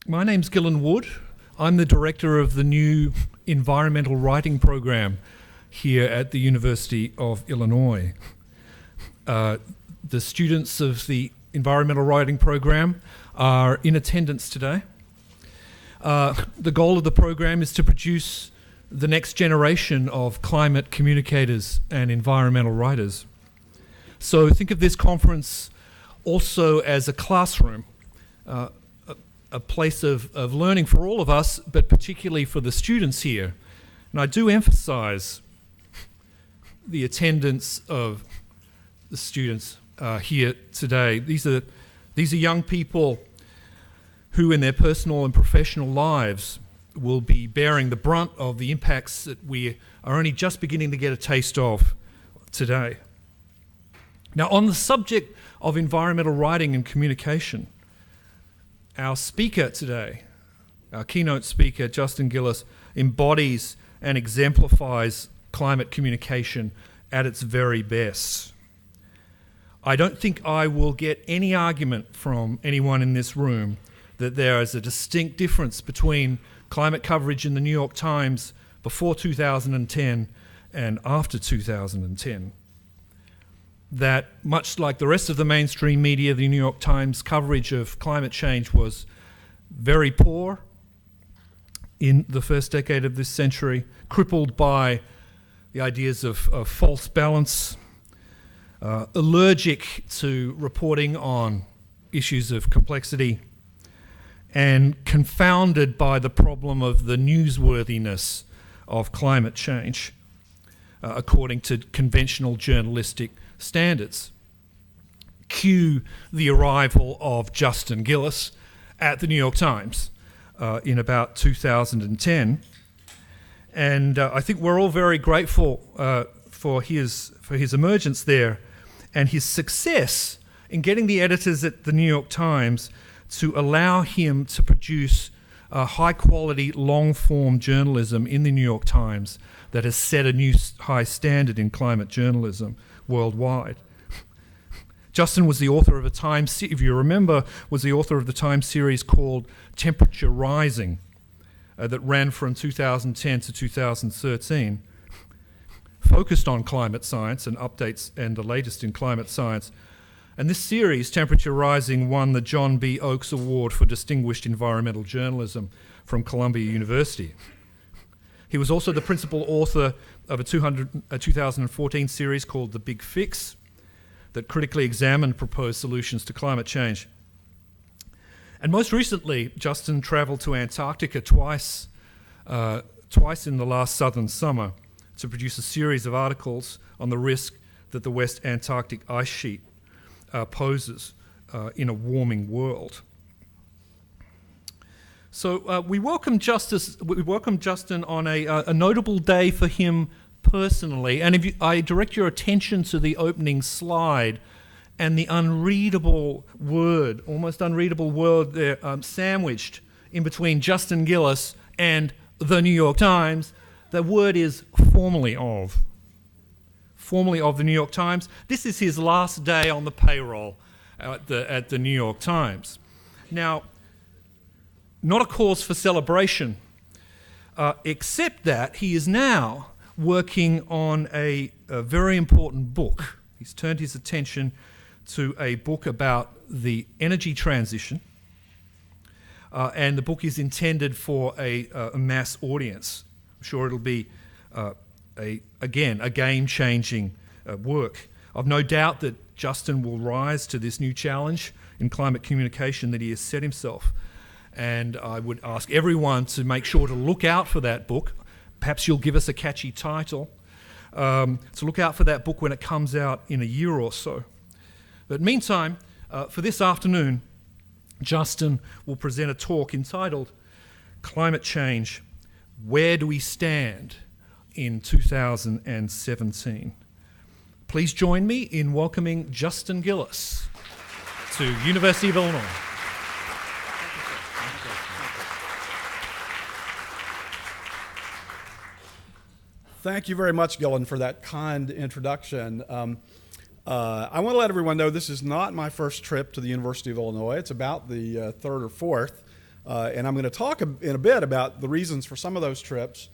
My name's Gillen Wood. I'm the director of the new environmental writing program here at the University of Illinois. The students of the environmental writing program are in attendance today. The goal of the program is to produce the next generation of climate communicators and environmental writers. So think of this conference also as a classroom, a place of learning for all of us, but particularly for the students here. And I do emphasize the attendance of the students here today. These are young people who in their personal and professional lives will be bearing the brunt of the impacts that we are only just beginning to get a taste of today. Now, on the subject of environmental writing and communication, our speaker today, our keynote speaker, Justin Gillis, embodies and exemplifies climate communication at its very best. I don't think I will get any argument from anyone in this room that there is a distinct difference between climate coverage in the New York Times before 2010 and after 2010. That much like the rest of the mainstream media, the New York Times coverage of climate change was very poor in the first decade of this century, crippled by the ideas of false balance, allergic to reporting on issues of complexity, and confounded by the problem of the newsworthiness of climate change, according to conventional journalistic standards. Cue the arrival of Justin Gillis at the New York Times in about 2010. And I think we're all very grateful for his emergence there and his success in getting the editors at the New York Times to allow him to produce high-quality, long-form journalism in the New York Times that has set a new high standard in climate journalism worldwide. Justin was the author of if you remember, was the author of the Times series called Temperature Rising that ran from 2010 to 2013, focused on climate science and updates and the latest in climate science. And this series, Temperature Rising, won the John B. Oakes Award for Distinguished Environmental Journalism from Columbia University. He was also the principal author of a 2014 series called The Big Fix that critically examined proposed solutions to climate change. And most recently, Justin traveled to Antarctica twice in the last southern summer to produce a series of articles on the risk that the West Antarctic ice sheet poses in a warming world. So we welcome Justin on a notable day for him personally. And I direct your attention to the opening slide and the almost unreadable word there sandwiched in between Justin Gillis and the New York Times. The word is formerly of the New York Times. This is his last day on the payroll at the New York Times. Now, not a cause for celebration, except that he is now working on a very important book. He's turned his attention to a book about the energy transition, and the book is intended for a mass audience. I'm sure it'll be a game-changing work. I've no doubt that Justin will rise to this new challenge in climate communication that he has set himself. And I would ask everyone to make sure to look out for that book. Perhaps you'll give us a catchy title. So look out for that book when it comes out in a year or so. But meantime, for this afternoon, Justin will present a talk entitled Climate Change, Where Do We Stand in 2017? Please join me in welcoming Justin Gillis to University of Illinois. Thank you very much, Gillen, for that kind introduction. I want to let everyone know this is not my first trip to the University of Illinois. It's about the third or fourth. And I'm going to talk in a bit about the reasons for some of those trips.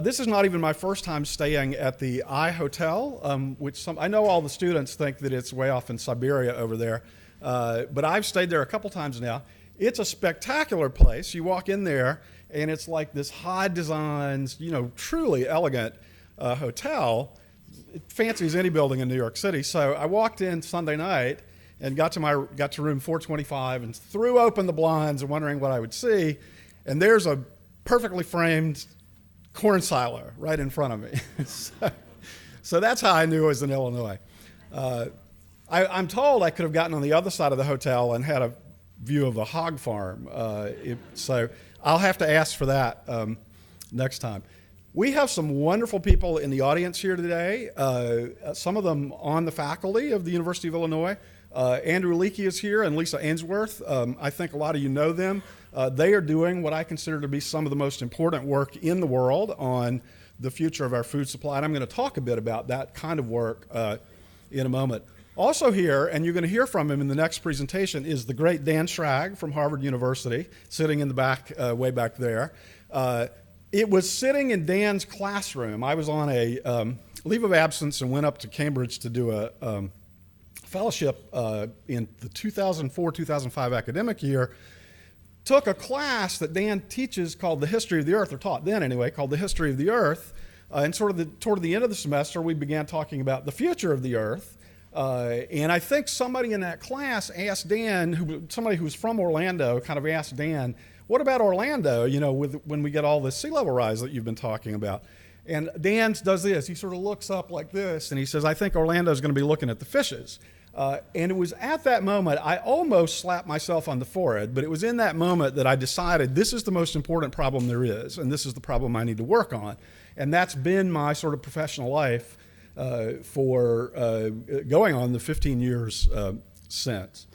This is not even my first time staying at the Hotel, which I know all the students think that it's way off in Siberia over there, but I've stayed there a couple times now. It's a spectacular place. You walk in there, and it's like this high designs, truly elegant hotel, fancy as any building in New York City. So I walked in Sunday night and got to room 425 and threw open the blinds and wondering what I would see, and there's a perfectly framed corn silo right in front of me. So that's how I knew it was in Illinois. I'm told I could have gotten on the other side of the hotel and had a view of a hog farm. So I'll have to ask for that next time. We have some wonderful people in the audience here today, some of them on the faculty of the University of Illinois. Andrew Leakey is here and Lisa Ainsworth. I think a lot of you know them. They are doing what I consider to be some of the most important work in the world on the future of our food supply. And I'm going to talk a bit about that kind of work in a moment. Also here, and you're going to hear from him in the next presentation, is the great Dan Schrag from Harvard University, sitting in the back, way back there. It was sitting in Dan's classroom. I was on a leave of absence and went up to Cambridge to do a fellowship in the 2004-2005 academic year. Took a class that Dan teaches called The History of the Earth, or taught then anyway, called The History of the Earth. And toward the end of the semester, we began talking about the future of the Earth. And I think somebody in that class asked Dan, somebody who was from Orlando, kind of asked Dan, what about Orlando, when we get all this sea level rise that you've been talking about? And Dan does this. He sort of looks up like this, and he says, I think Orlando's going to be looking at the fishes. And it was at that moment, I almost slapped myself on the forehead, but it was in that moment that I decided this is the most important problem there is, and this is the problem I need to work on. And that's been my sort of professional life for going on the 15 years since.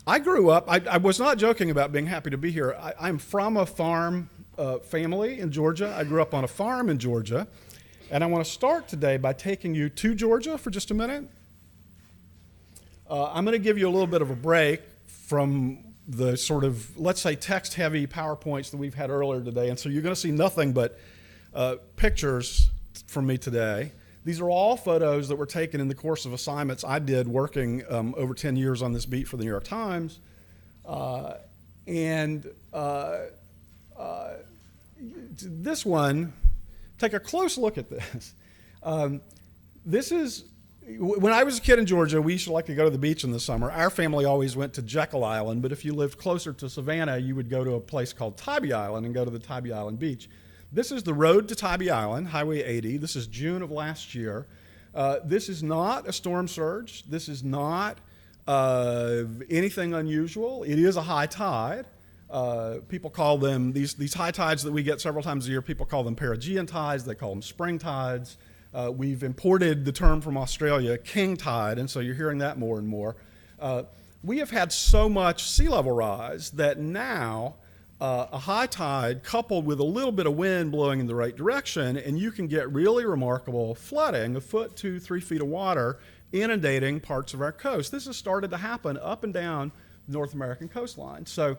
I grew up, I was not joking about being happy to be here. I'm from a farm family in Georgia. I grew up on a farm in Georgia. And I want to start today by taking you to Georgia for just a minute. I'm going to give you a little bit of a break from the sort of, let's say, text-heavy PowerPoints that we've had earlier today. And so you're going to see nothing but pictures from me today. These are all photos that were taken in the course of assignments I did working over 10 years on this beat for the New York Times. This one, take a close look at this. This is, when I was a kid in Georgia, we used to like to go to the beach in the summer. Our family always went to Jekyll Island, but if you lived closer to Savannah, you would go to a place called Tybee Island and go to the Tybee Island beach. This is the road to Tybee Island, Highway 80. This is June of last year. This is not a storm surge. This is not anything unusual. It is a high tide. People call them, these high tides that we get several times a year, people call them perigean tides. They call them spring tides. We've imported the term from Australia, king tide, and so you're hearing that more and more. We have had so much sea level rise that now a high tide coupled with a little bit of wind blowing in the right direction, and you can get really remarkable flooding, 1 foot to 3 feet of water inundating parts of our coast. This has started to happen up and down the North American coastline. So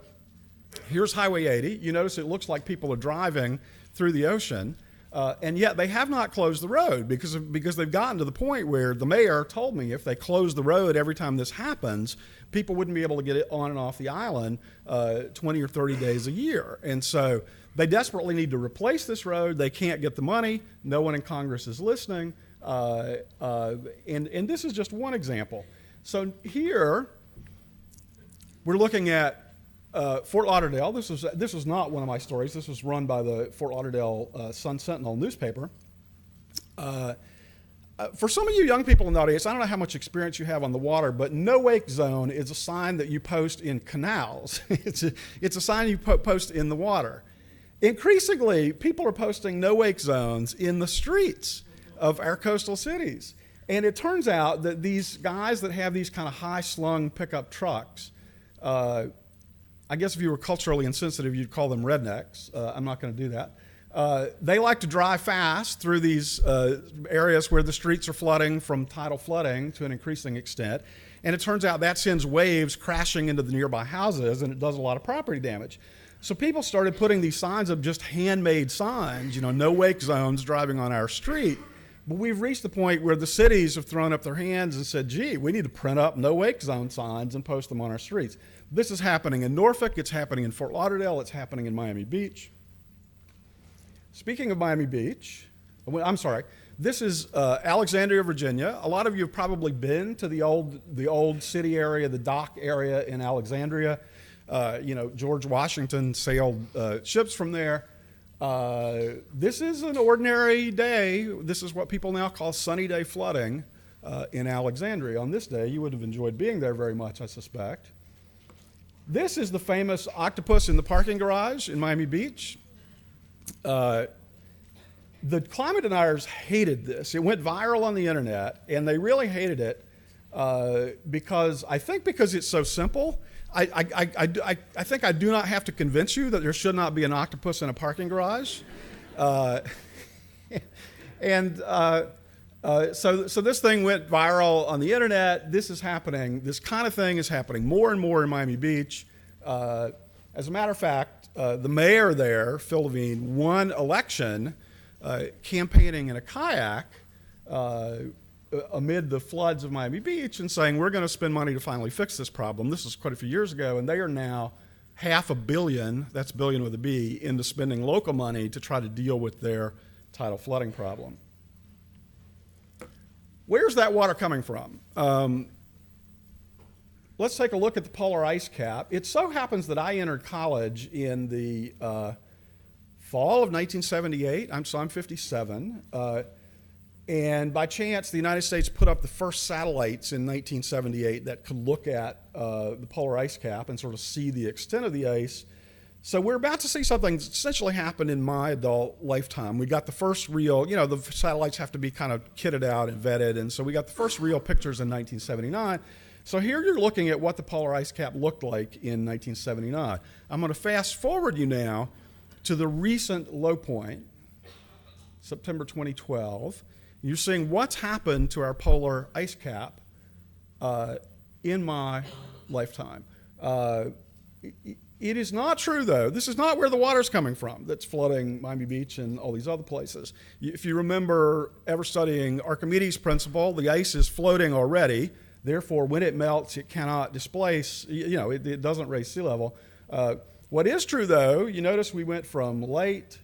here's Highway 80. You notice it looks like people are driving through the ocean, and yet they have not closed the road because they've gotten to the point where the mayor told me if they close the road every time this happens, people wouldn't be able to get it on and off the island 20 or 30 days a year. And so they desperately need to replace this road. They can't get the money. No one in Congress is listening. And this is just one example. So here we're looking at Fort Lauderdale. This was not one of my stories. This was run by the Fort Lauderdale Sun-Sentinel newspaper. For some of you young people in the audience, I don't know how much experience you have on the water, but no wake zone is a sign that you post in canals. It's a sign you post in the water. Increasingly, people are posting no wake zones in the streets of our coastal cities. And it turns out that these guys that have these kind of high-slung pickup trucks, I guess if you were culturally insensitive, you'd call them rednecks. I'm not going to do that. They like to drive fast through these areas where the streets are flooding from tidal flooding to an increasing extent. And it turns out that sends waves crashing into the nearby houses, and it does a lot of property damage. So people started putting these signs up, just handmade signs, no wake zones driving on our street. But we've reached the point where the cities have thrown up their hands and said, gee, we need to print up no wake zone signs and post them on our streets. This is happening in Norfolk, it's happening in Fort Lauderdale, it's happening in Miami Beach. Speaking of Miami Beach, I'm sorry, this is Alexandria, Virginia. A lot of you have probably been to the old city area, the dock area in Alexandria. George Washington sailed ships from there. This is an ordinary day. This is what people now call sunny day flooding in Alexandria. On this day, you would have enjoyed being there very much, I suspect. This is the famous octopus in the parking garage in Miami Beach. The climate deniers hated this. It went viral on the internet, and they really hated it because it's so simple. I think I do not have to convince you that there should not be an octopus in a parking garage. So this thing went viral on the internet. This is happening. This kind of thing is happening more and more in Miami Beach. As a matter of fact, the mayor there, Phil Levine, won election campaigning in a kayak amid the floods of Miami Beach and saying, we're going to spend money to finally fix this problem. This was quite a few years ago, and they are now $500 million, that's billion with a B, into spending local money to try to deal with their tidal flooding problem. Where's that water coming from? Let's take a look at the polar ice cap. It so happens that I entered college in the fall of 1978. I'm 57. And by chance, the United States put up the first satellites in 1978 that could look at the polar ice cap and sort of see the extent of the ice. So we're about to see something that essentially happened in my adult lifetime. We got the first real, the satellites have to be kind of kitted out and vetted, and so we got the first real pictures in 1979. So here you're looking at what the polar ice cap looked like in 1979. I'm going to fast forward you now to the recent low point, September 2012. You're seeing what's happened to our polar ice cap in my lifetime. It is not true, though. This is not where the water's coming from that's flooding Miami Beach and all these other places. If you remember ever studying Archimedes' principle, the ice is floating already. Therefore, when it melts, it cannot displace, it doesn't raise sea level. What is true, though, you notice we went from light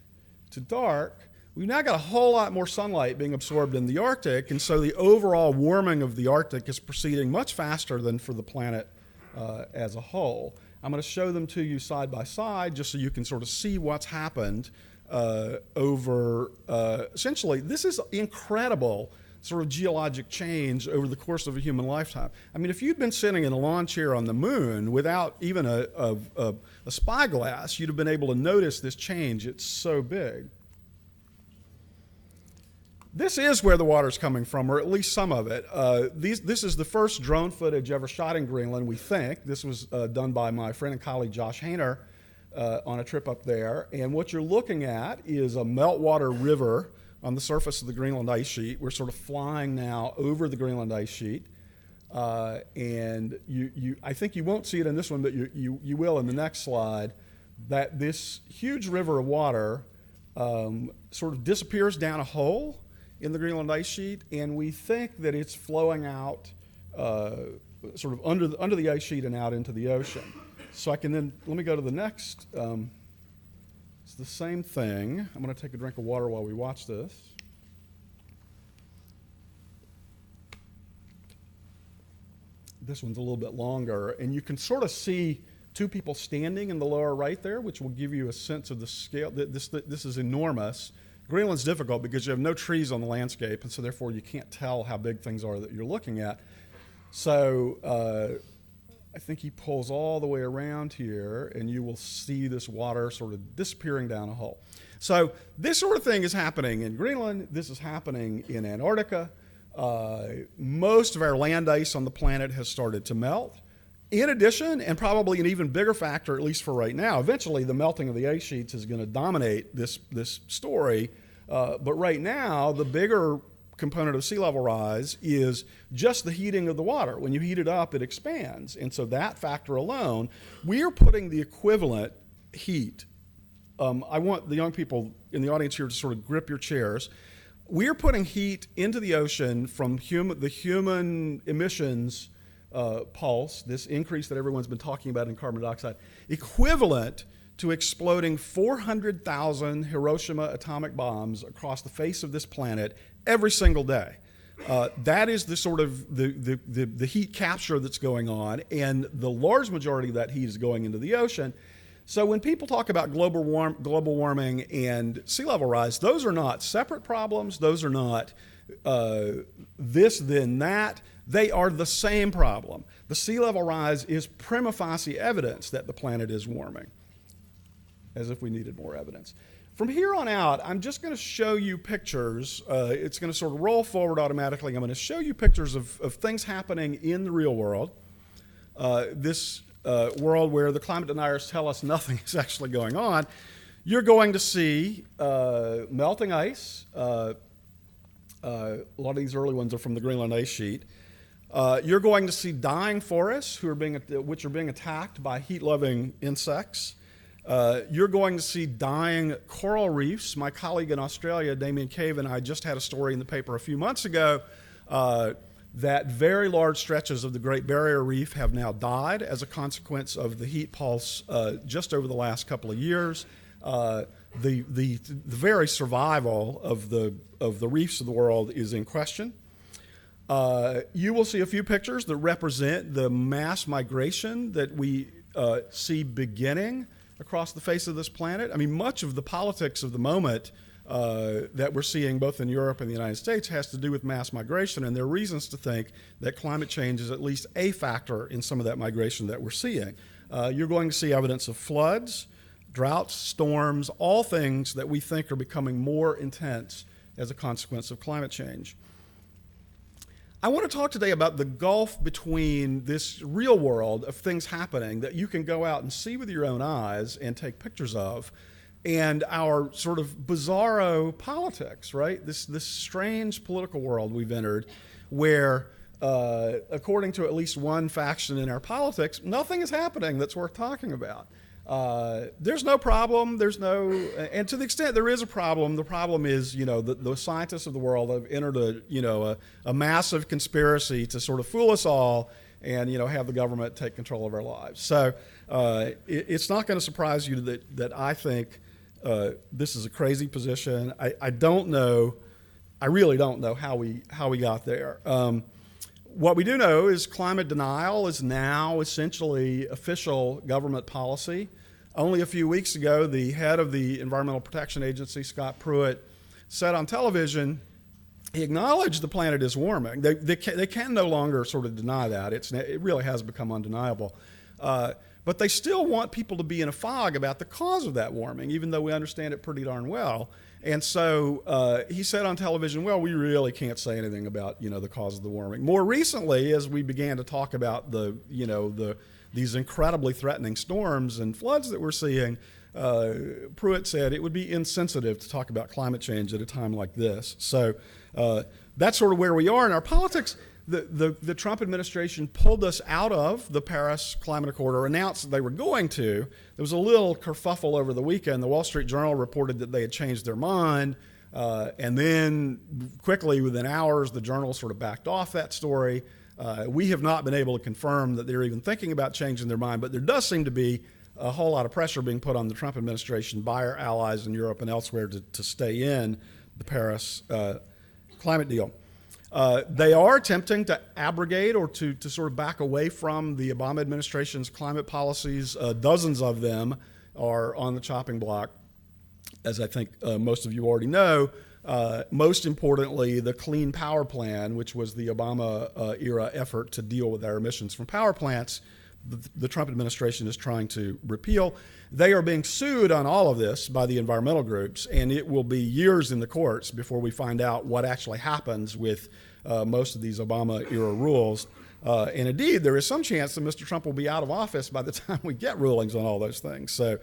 to dark. We've now got a whole lot more sunlight being absorbed in the Arctic, and so the overall warming of the Arctic is proceeding much faster than for the planet as a whole. I'm going to show them to you side by side just so you can sort of see what's happened over, essentially, this is incredible sort of geologic change over the course of a human lifetime. I mean, if you'd been sitting in a lawn chair on the moon without even a spyglass, you'd have been able to notice this change. It's so big. This is where the water's coming from, or at least some of it. This is the first drone footage ever shot in Greenland, we think. This was done by my friend and colleague Josh Hainer on a trip up there. And what you're looking at is a meltwater river on the surface of the Greenland ice sheet. We're sort of flying now over the Greenland ice sheet. And I think you won't see it in this one, but you will in the next slide, that this huge river of water sort of disappears down a hole in the Greenland ice sheet, and we think that it's flowing out sort of under the ice sheet and out into the ocean. So let me go to the next. It's the same thing. I'm going to take a drink of water while we watch this. This one's a little bit longer, and you can sort of see two people standing in the lower right there, which will give you a sense of the scale. This is enormous. Greenland's difficult because you have no trees on the landscape, and so therefore you can't tell how big things are that you're looking at. So I think he pulls all the way around here, and you will see this water sort of disappearing down a hole. So this sort of thing is happening in Greenland. This is happening in Antarctica. Most of our land ice on the planet has started to melt. In addition, and probably an even bigger factor, at least for right now, eventually the melting of the ice sheets is going to dominate this story. But right now, the bigger component of sea level rise is just the heating of the water. When you heat it up, it expands. And so that factor alone, we are putting the equivalent heat. I want the young people in the audience here to sort of grip your chairs. We're putting heat into the ocean from the human emissions pulse, this increase that everyone's been talking about in carbon dioxide, equivalent to exploding 400,000 Hiroshima atomic bombs across the face of this planet every single day. That is the sort of the heat capture that's going on, and the large majority of that heat is going into the ocean. So when people talk about global warming and sea level rise, those are not separate problems. Those are not this, then that. They are the same problem. The sea level rise is prima facie evidence that the planet is warming, as if we needed more evidence. From here on out, I'm just going to show you pictures. It's going to sort of roll forward automatically. I'm going to show you pictures of things happening in the real world. This world where the climate deniers tell us nothing is actually going on. You're going to see melting ice. A lot of these early ones are from the Greenland ice sheet. You're going to see dying forests which are being attacked by heat-loving insects. You're going to see dying coral reefs. My colleague in Australia, Damien Cave, and I just had a story in the paper a few months ago that very large stretches of the Great Barrier Reef have now died as a consequence of the heat pulse just over the last couple of years. The very survival of the reefs of the world is in question. You will see a few pictures that represent the mass migration that we see beginning across the face of this planet. I mean, much of the politics of the moment that we're seeing both in Europe and the United States has to do with mass migration, and there are reasons to think that climate change is at least a factor in some of that migration that we're seeing. You're going to see evidence of floods, droughts, storms, all things that we think are becoming more intense as a consequence of climate change. I want to talk today about the gulf between this real world of things happening that you can go out and see with your own eyes and take pictures of, and our sort of bizarro politics, right? This strange political world we've entered where, according to at least one faction in our politics, nothing is happening that's worth talking about. There's no problem. And to the extent there is a problem, the problem is, the scientists of the world have entered a massive conspiracy to sort of fool us all and, have the government take control of our lives. So it's not going to surprise you that I think this is a crazy position. I don't know. I really don't know how we got there. What we do know is climate denial is now essentially official government policy. Only a few weeks ago, the head of the Environmental Protection Agency, Scott Pruitt, said on television, he acknowledged the planet is warming. They can no longer sort of deny that. It really has become undeniable. But they still want people to be in a fog about the cause of that warming, even though we understand it pretty darn well. And so he said on television, well, we really can't say anything about, the cause of the warming. More recently, as we began to talk about these incredibly threatening storms and floods that we're seeing, Pruitt said it would be insensitive to talk about climate change at a time like this. So that's sort of where we are in our politics. The Trump administration pulled us out of the Paris Climate Accord, or announced that they were going to. There was a little kerfuffle over the weekend. The Wall Street Journal reported that they had changed their mind, and then quickly, within hours, the Journal sort of backed off that story. We have not been able to confirm that they're even thinking about changing their mind, but there does seem to be a whole lot of pressure being put on the Trump administration by our allies in Europe and elsewhere to stay in the Paris climate deal. They are attempting to abrogate or to sort of back away from the Obama administration's climate policies. Dozens of them are on the chopping block, as I think most of you already know. Most importantly, the Clean Power Plan, which was the Obama-era effort to deal with our emissions from power plants, the Trump administration is trying to repeal. They are being sued on all of this by the environmental groups, and it will be years in the courts before we find out what actually happens with most of these Obama-era rules. And indeed, there is some chance that Mr. Trump will be out of office by the time we get rulings on all those things. So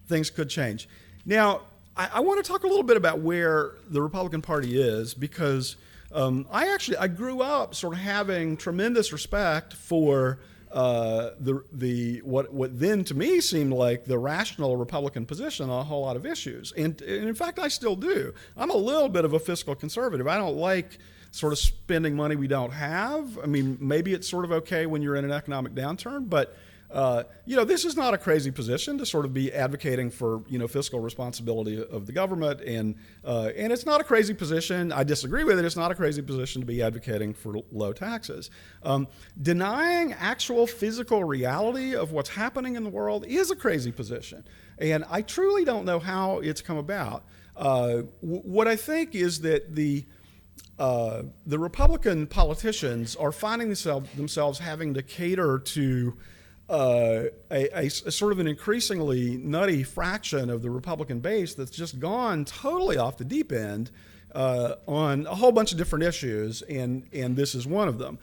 things could change. Now, I want to talk a little bit about where the Republican Party is, because I grew up sort of having tremendous respect for what then to me seemed like the rational Republican position on a whole lot of issues. And in fact, I still do. I'm a little bit of a fiscal conservative. I don't like sort of spending money we don't have. I mean, maybe it's sort of okay when you're in an economic downturn, but this is not a crazy position to sort of be advocating for, fiscal responsibility of the government, and it's not a crazy position. I disagree with it. It's not a crazy position to be advocating for low taxes. Denying actual physical reality of what's happening in the world is a crazy position, and I truly don't know how it's come about. What I think is that the Republican politicians are finding themselves having to cater to a sort of an increasingly nutty fraction of the Republican base that's just gone totally off the deep end on a whole bunch of different issues, and this is one of them.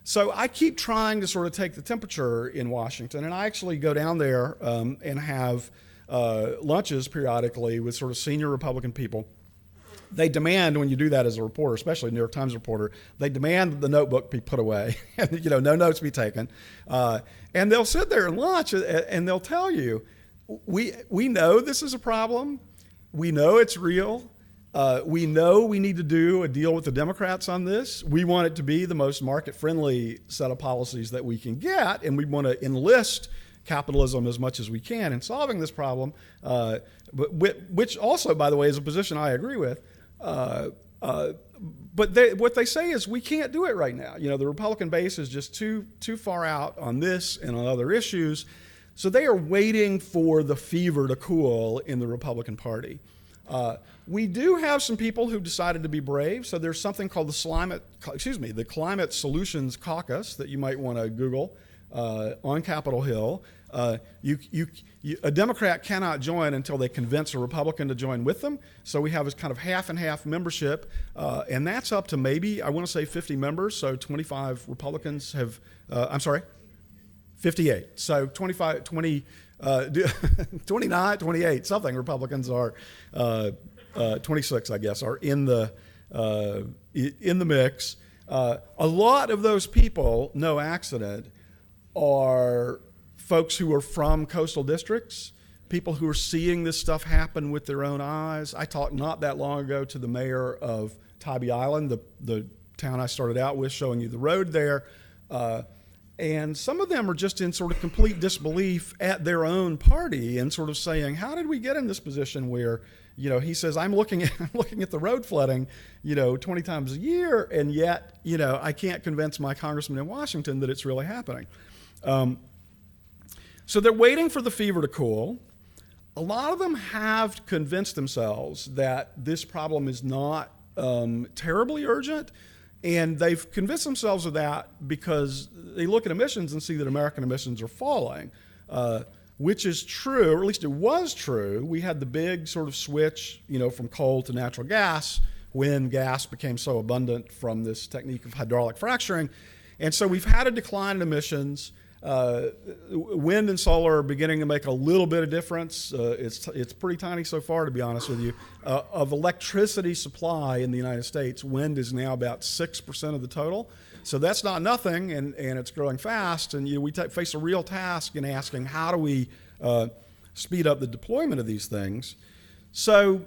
So I keep trying to sort of take the temperature in Washington, and I actually go down there and have lunches periodically with sort of senior Republican people. They demand, when you do that as a reporter, especially a New York Times reporter, they demand that the notebook be put away and no notes be taken. And they'll sit there and lunch, and they'll tell you, we know this is a problem. We know it's real. We know we need to do a deal with the Democrats on this. We want it to be the most market-friendly set of policies that we can get, and we want to enlist capitalism as much as we can in solving this problem, which also, by the way, is a position I agree with. But what they say is we can't do it right now. The Republican base is just too far out on this and on other issues. So they are waiting for the fever to cool in the Republican Party. We do have some people who decided to be brave. So there's something called the Climate Solutions Caucus that you might want to Google on Capitol Hill. A Democrat cannot join until they convince a Republican to join with them. So we have this kind of half and half membership, and that's up to maybe, I want to say 50 members. So 25 Republicans have, 58. So 25, 20, 29, 28, something Republicans are, 26, I guess, are in the mix. A lot of those people, no accident, are folks who are from coastal districts, people who are seeing this stuff happen with their own eyes. I talked not that long ago to the mayor of Tybee Island, the town I started out with, showing you the road there. And some of them are just in sort of complete disbelief at their own party and sort of saying, how did we get in this position where, he says, I'm looking at the road flooding, 20 times a year, and yet, I can't convince my congressman in Washington that it's really happening. So they're waiting for the fever to cool. A lot of them have convinced themselves that this problem is not terribly urgent, and they've convinced themselves of that because they look at emissions and see that American emissions are falling, which is true, or at least it was true. We had the big sort of switch, from coal to natural gas when gas became so abundant from this technique of hydraulic fracturing. And so we've had a decline in emissions. Wind and solar are beginning to make a little bit of difference. It's pretty tiny so far, to be honest with you. Of electricity supply in the United States, wind is now about 6% of the total. So that's not nothing, and it's growing fast. And we face a real task in asking, how do we speed up the deployment of these things? So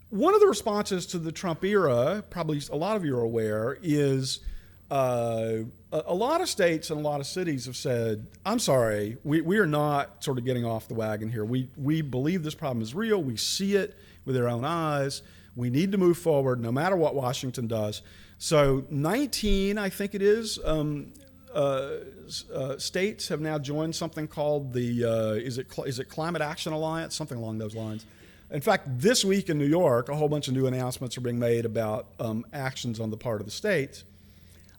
one of the responses to the Trump era, probably a lot of you are aware, is a lot of states and a lot of cities have said, I'm sorry, we are not sort of getting off the wagon here. We believe this problem is real. We see it with our own eyes. We need to move forward no matter what Washington does. So 19, I think it is, states have now joined something called the, is it Climate Action Alliance? Something along those lines. In fact, this week in New York, a whole bunch of new announcements are being made about actions on the part of the states.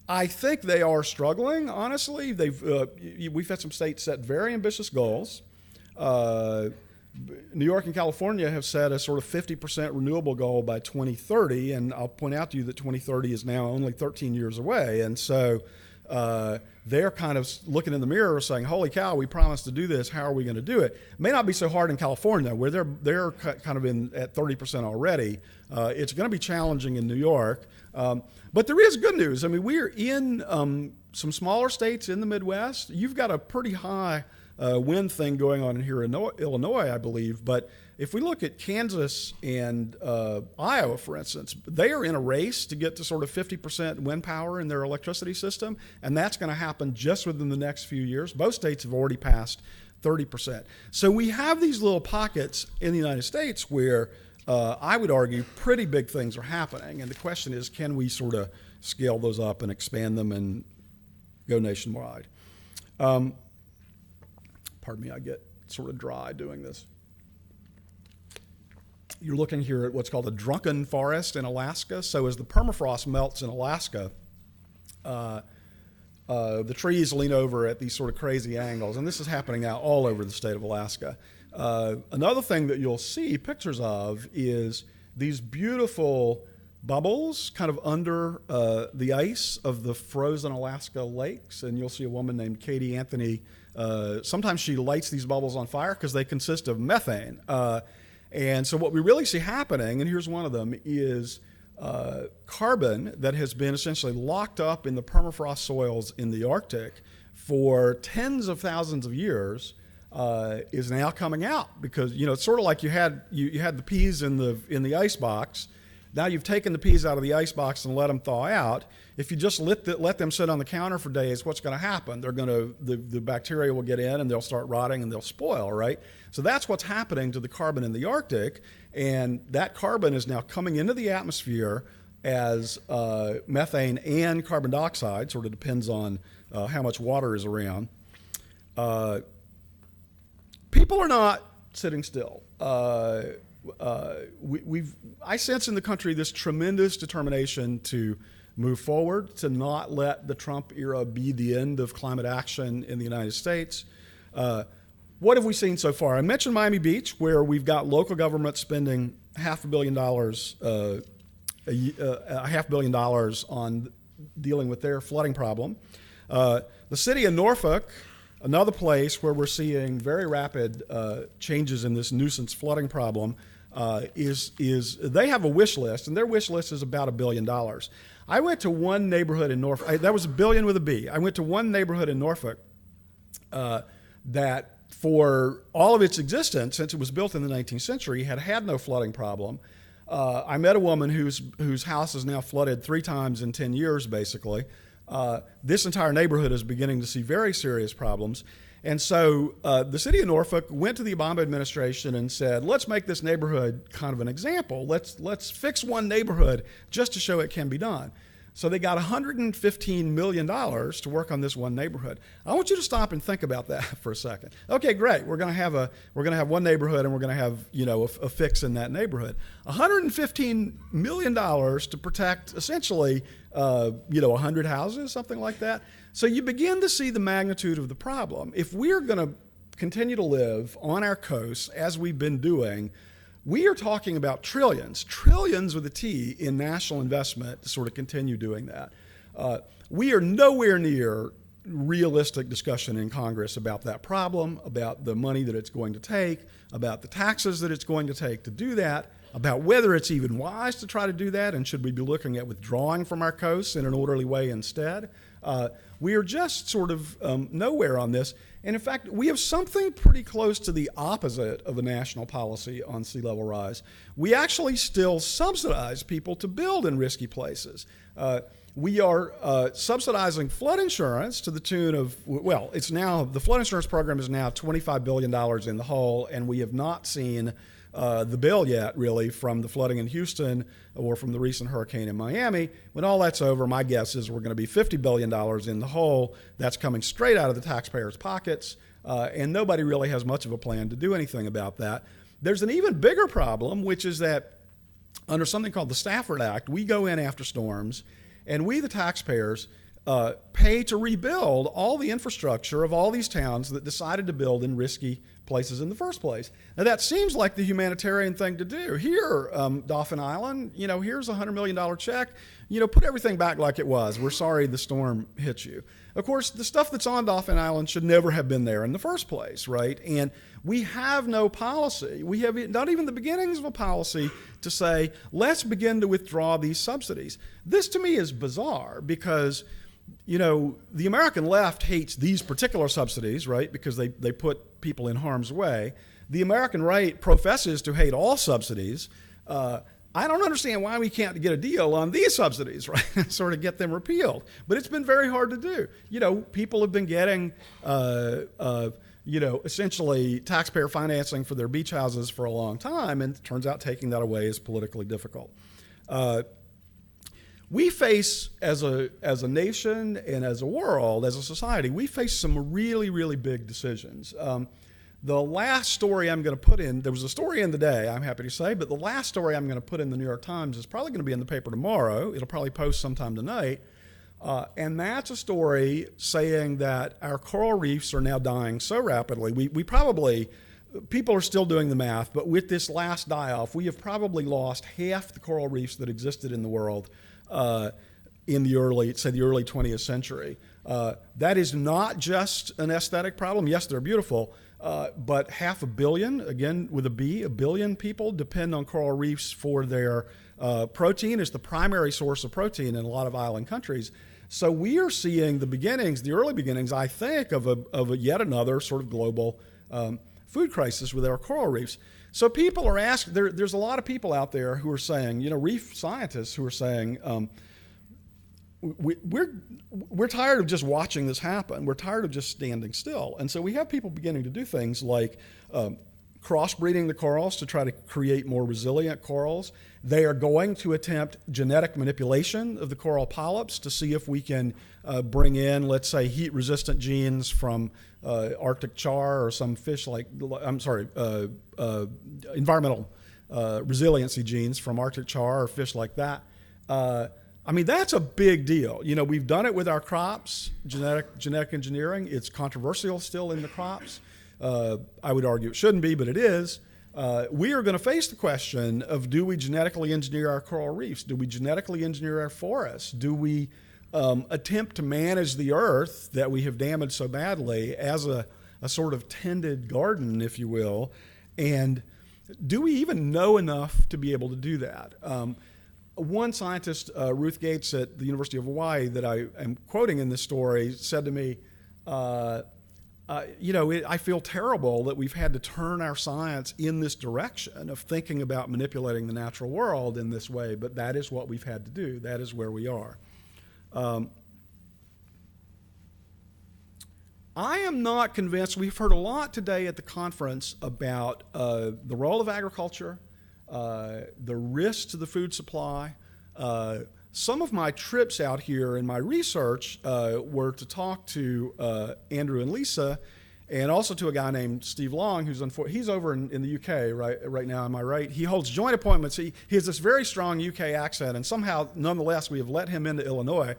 I think they are struggling, honestly. We've had some states set very ambitious goals. New York and California have set a sort of 50% renewable goal by 2030, and I'll point out to you that 2030 is now only 13 years away, and so they're kind of looking in the mirror saying, holy cow, we promised to do this, how are we going to do it? It may not be so hard in California, where they're kind of at 30% already. It's going to be challenging in New York, but there is good news. I mean, we're in some smaller states in the Midwest. You've got a pretty high wind thing going on in here in Illinois, I believe. But if we look at Kansas and Iowa, for instance, they are in a race to get to sort of 50% wind power in their electricity system, and that's going to happen just within the next few years. Both states have already passed 30%. So we have these little pockets in the United States where I would argue pretty big things are happening, and the question is, can we sort of scale those up and expand them and go nationwide? Pardon me, I get sort of dry doing this. You're looking here at what's called a drunken forest in Alaska. So as the permafrost melts in Alaska, the trees lean over at these sort of crazy angles, and this is happening now all over the state of Alaska. Another thing that you'll see pictures of is these beautiful bubbles kind of under the ice of the frozen Alaska lakes, and you'll see a woman named Katie Anthony. Sometimes she lights these bubbles on fire because they consist of methane. And so what we really see happening, and here's one of them, is carbon that has been essentially locked up in the permafrost soils in the Arctic for tens of thousands of years is now coming out, because it's sort of like you had the peas in the ice box. Now you've taken the peas out of the ice box and let them thaw out. If you just let them sit on the counter for days, what's going to happen? The bacteria will get in and they'll start rotting and they'll spoil, right? So that's what's happening to the carbon in the Arctic, and that carbon is now coming into the atmosphere as methane and carbon dioxide. Sort of depends on how much water is around. People are not sitting still. I sense in the country this tremendous determination to move forward, to not let the Trump era be the end of climate action in the United States. What have we seen so far? I mentioned Miami Beach, where we've got local government spending $500 million on dealing with their flooding problem. The city of Norfolk, another place where we're seeing very rapid changes in this nuisance flooding problem, is they have a wish list, and their wish list is about $1 billion. I went to one neighborhood in Norfolk. That was $1 billion with a B. I went to one neighborhood in Norfolk that, for all of its existence, since it was built in the 19th century, had no flooding problem. I met a woman whose house is now flooded 3 times in 10 years, basically. This entire neighborhood is beginning to see very serious problems. And so the city of Norfolk went to the Obama administration and said, let's make this neighborhood kind of an example. Let's fix one neighborhood just to show it can be done. So they got $115 million to work on this one neighborhood. I want you to stop and think about that for a second. Okay, great. We're going to have one neighborhood, and we're going to have a fix in that neighborhood. $115 million to protect essentially 100 houses, something like that. So you begin to see the magnitude of the problem. If we're going to continue to live on our coast as we've been doing, we are talking about trillions with a T, in national investment to sort of continue doing that. We are nowhere near realistic discussion in Congress about that problem, about the money that it's going to take, about the taxes that it's going to take to do that, about whether it's even wise to try to do that, and should we be looking at withdrawing from our coasts in an orderly way instead. We are just sort of nowhere on this. And in fact, we have something pretty close to the opposite of a national policy on sea level rise. We actually still subsidize people to build in risky places. We are subsidizing flood insurance to the tune of, the flood insurance program is now $25 billion in the hole, and we have not seen the bill yet, really, from the flooding in Houston or from the recent hurricane in Miami. When all that's over, my guess is we're going to be $50 billion in the hole. That's coming straight out of the taxpayers' pockets, and nobody really has much of a plan to do anything about that. There's an even bigger problem, which is that under something called the Stafford Act, we go in after storms, and we, the taxpayers, pay to rebuild all the infrastructure of all these towns that decided to build in risky places in the first place. Now that seems like the humanitarian thing to do. Here, Dauphin Island, here's a $100 million check. Put everything back like it was. We're sorry the storm hit you. Of course, the stuff that's on Dauphin Island should never have been there in the first place, right? And we have no policy. We have not even the beginnings of a policy to say, let's begin to withdraw these subsidies. This to me is bizarre because, the American left hates these particular subsidies, right? Because they put people in harm's way. The American right professes to hate all subsidies. I don't understand why we can't get a deal on these subsidies, right? And sort of get them repealed. But it's been very hard to do. People have been getting, essentially taxpayer financing for their beach houses for a long time, and it turns out taking that away is politically difficult. We face, as a nation and as a world, as a society, we face some really, really big decisions. The last story I'm going to put in, there was a story in the day, I'm happy to say, but the last story I'm going to put in the New York Times is probably going to be in the paper tomorrow. It'll probably post sometime tonight. And that's a story saying that our coral reefs are now dying so rapidly. We probably, people are still doing the math, but with this last die-off, we have probably lost half the coral reefs that existed in the world in the early 20th century. That is not just an aesthetic problem. Yes, they're beautiful. But 500 million, again with a B, 1 billion people depend on coral reefs for their protein. It's the primary source of protein in a lot of island countries. So we are seeing the early beginnings, I think, of a yet another sort of global food crisis with our coral reefs. So people are asking, there's a lot of people out there who are saying, reef scientists who are saying, we're tired of just watching this happen. We're tired of just standing still. And so we have people beginning to do things like crossbreeding the corals to try to create more resilient corals. They are going to attempt genetic manipulation of the coral polyps to see if we can bring in, let's say, heat-resistant genes from Arctic char or some fish environmental resiliency genes from Arctic char or fish like that. That's a big deal. We've done it with our crops, genetic engineering. It's controversial still in the crops. I would argue it shouldn't be, but it is. We are going to face the question of, do we genetically engineer our coral reefs? Do we genetically engineer our forests? Do we attempt to manage the earth that we have damaged so badly as a sort of tended garden, if you will? And do we even know enough to be able to do that? One scientist, Ruth Gates at the University of Hawaii, that I am quoting in this story, said to me, I feel terrible that we've had to turn our science in this direction of thinking about manipulating the natural world in this way, but that is what we've had to do. That is where we are. I am not convinced. We've heard a lot today at the conference about the role of agriculture, the risks to the food supply. Some of my trips out here in my research were to talk to Andrew and Lisa, and also to a guy named Steve Long, he's over in the UK right now, am I right? He holds joint appointments. He has this very strong UK accent, and somehow, nonetheless, we have let him into Illinois.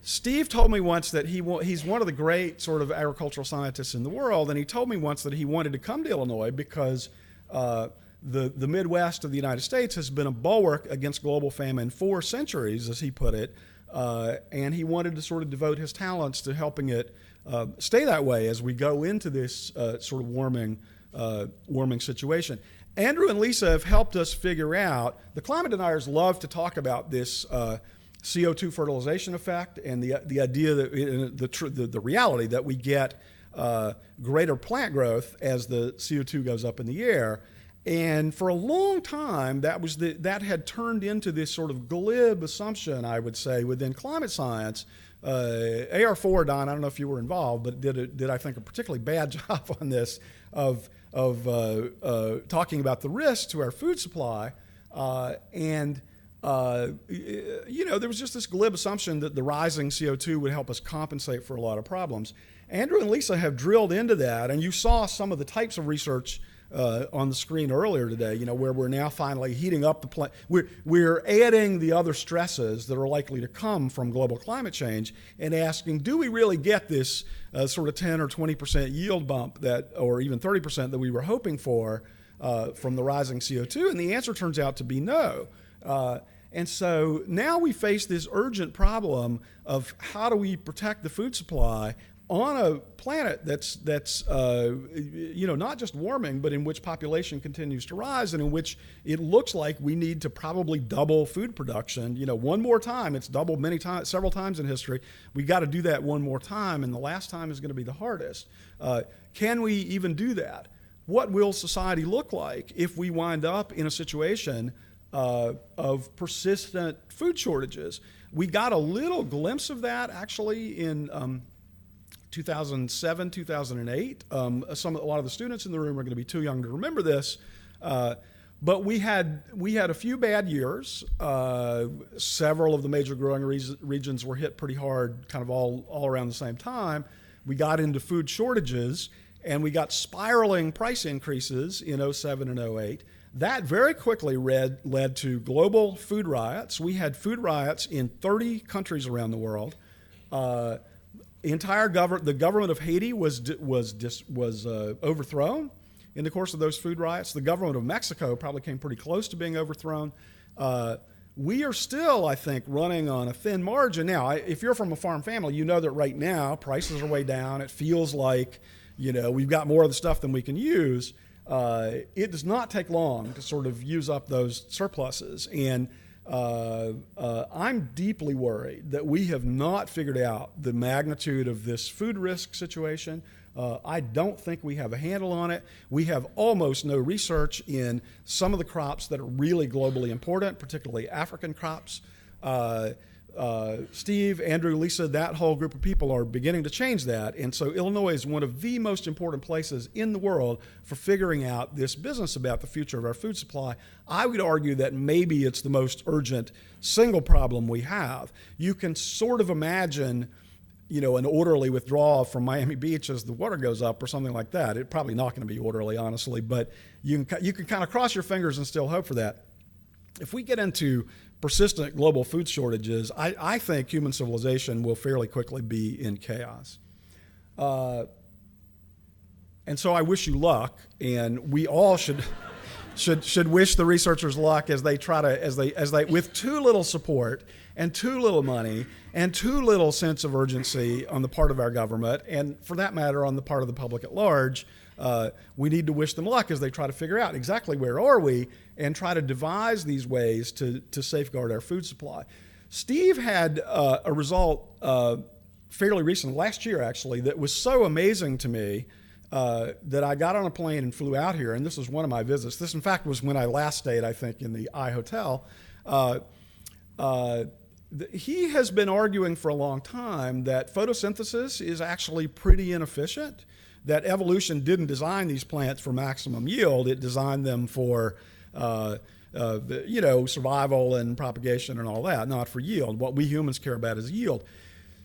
Steve told me once that he's one of the great sort of agricultural scientists in the world, and he told me once that he wanted to come to Illinois because the Midwest of the United States has been a bulwark against global famine for centuries, as he put it, and he wanted to sort of devote his talents to helping it stay that way as we go into this sort of warming situation. Andrew and Lisa have helped us figure out, the climate deniers love to talk about this CO2 fertilization effect and the idea that the reality that we get greater plant growth as the CO2 goes up in the air. And for a long time, that had turned into this sort of glib assumption, I would say, within climate science. AR4, Don, I don't know if you were involved, but did I think a particularly bad job on this of talking about the risks to our food supply. There was just this glib assumption that the rising CO2 would help us compensate for a lot of problems. Andrew and Lisa have drilled into that, and you saw some of the types of research on the screen earlier today, where we're now finally heating up the planet. We're adding the other stresses that are likely to come from global climate change and asking, do we really get this sort of 10 or 20% yield bump or even 30% that we were hoping for from the rising CO2? And the answer turns out to be no. And so now we face this urgent problem of how do we protect the food supply on a planet that's not just warming, but in which population continues to rise and in which it looks like we need to probably double food production. One more time. It's doubled several times in history. We got to do that one more time, and the last time is going to be the hardest. Can we even do that? What will society look like if we wind up in a situation of persistent food shortages? We got a little glimpse of that actually in 2007, 2008. A lot of the students in the room are going to be too young to remember this, but we had a few bad years. Several of the major growing regions were hit pretty hard, kind of all around the same time. We got into food shortages, and we got spiraling price increases in 2007 and 2008. That very quickly led to global food riots. We had food riots in 30 countries around the world. The government of Haiti was overthrown in the course of those food riots. The government of Mexico probably came pretty close to being overthrown. We are still, I think, running on a thin margin. Now, if you're from a farm family, you know that right now prices are way down. It feels like we've got more of the stuff than we can use. It does not take long to sort of use up those surpluses. And I'm deeply worried that we have not figured out the magnitude of this food risk situation. I don't think we have a handle on it. We have almost no research in some of the crops that are really globally important, particularly African crops. Steve, Andrew, Lisa, that whole group of people are beginning to change that. And so Illinois is one of the most important places in the world for figuring out this business about the future of our food supply. I would argue that maybe it's the most urgent single problem we have. You can sort of imagine, an orderly withdrawal from Miami Beach as the water goes up or something like that. It's probably not going to be orderly, honestly, but you can kind of cross your fingers and still hope for that. If we get into persistent global food shortages, I think human civilization will fairly quickly be in chaos. And so I wish you luck, and we all should wish the researchers luck as they with too little support and too little money and too little sense of urgency on the part of our government, and for that matter on the part of the public at large. We need to wish them luck as they try to figure out exactly where are we and try to devise these ways to safeguard our food supply. Steve had a result fairly recent, last year actually, that was so amazing to me that I got on a plane and flew out here, and this was one of my visits. This, in fact, was when I last stayed, I think, in the iHotel. He has been arguing for a long time that photosynthesis is actually pretty inefficient, that evolution didn't design these plants for maximum yield. It designed them for survival and propagation and all that, not for yield. What we humans care about is yield.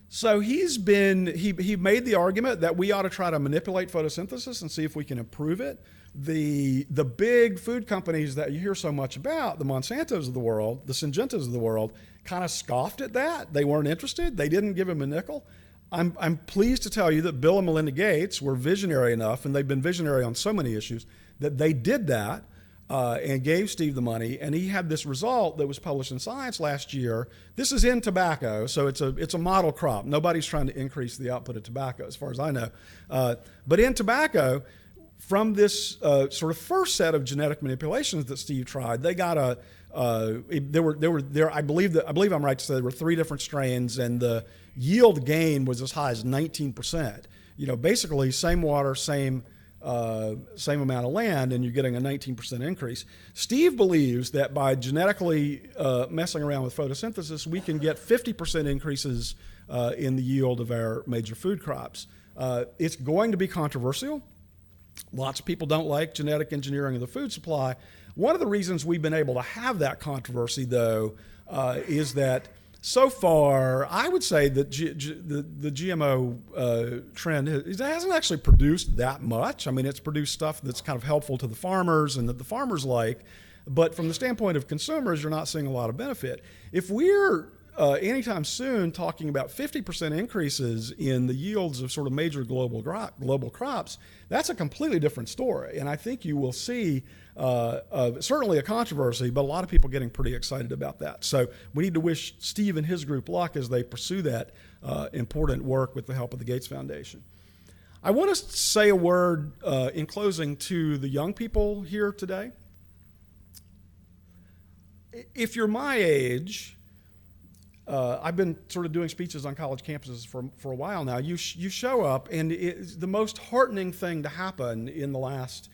So he made the argument that we ought to try to manipulate photosynthesis and see if we can improve it. The big food companies that you hear so much about, the Monsantos of the world, the Syngentas of the world, kind of scoffed at that. They weren't interested. They didn't give him a nickel. I'm pleased to tell you that Bill and Melinda Gates were visionary enough, and they've been visionary on so many issues, that they did that and gave Steve the money, and he had this result that was published in Science last year. This is in tobacco, so it's a model crop. Nobody's trying to increase the output of tobacco, as far as I know. But in tobacco, from this sort of first set of genetic manipulations that Steve tried, they got I believe I'm right to say there were 3 different strains, and the yield gain was as high as 19%. Basically same water, same amount of land, and you're getting a 19% increase. Steve believes that by genetically messing around with photosynthesis, we can get 50% increases in the yield of our major food crops. It's going to be controversial. Lots of people don't like genetic engineering of the food supply. One of the reasons we've been able to have that controversy, though, is that so far, I would say that the GMO trend hasn't actually produced that much. I mean, it's produced stuff that's kind of helpful to the farmers and that the farmers like. But from the standpoint of consumers, you're not seeing a lot of benefit. If we're anytime soon talking about 50% increases in the yields of sort of major global crops, that's a completely different story. And I think you will see certainly a controversy, but a lot of people getting pretty excited about that. So we need to wish Steve and his group luck as they pursue that important work with the help of the Gates Foundation. I want to say a word in closing to the young people here today. If you're my age, I've been sort of doing speeches on college campuses for a while now. You show up, and the most heartening thing to happen in the last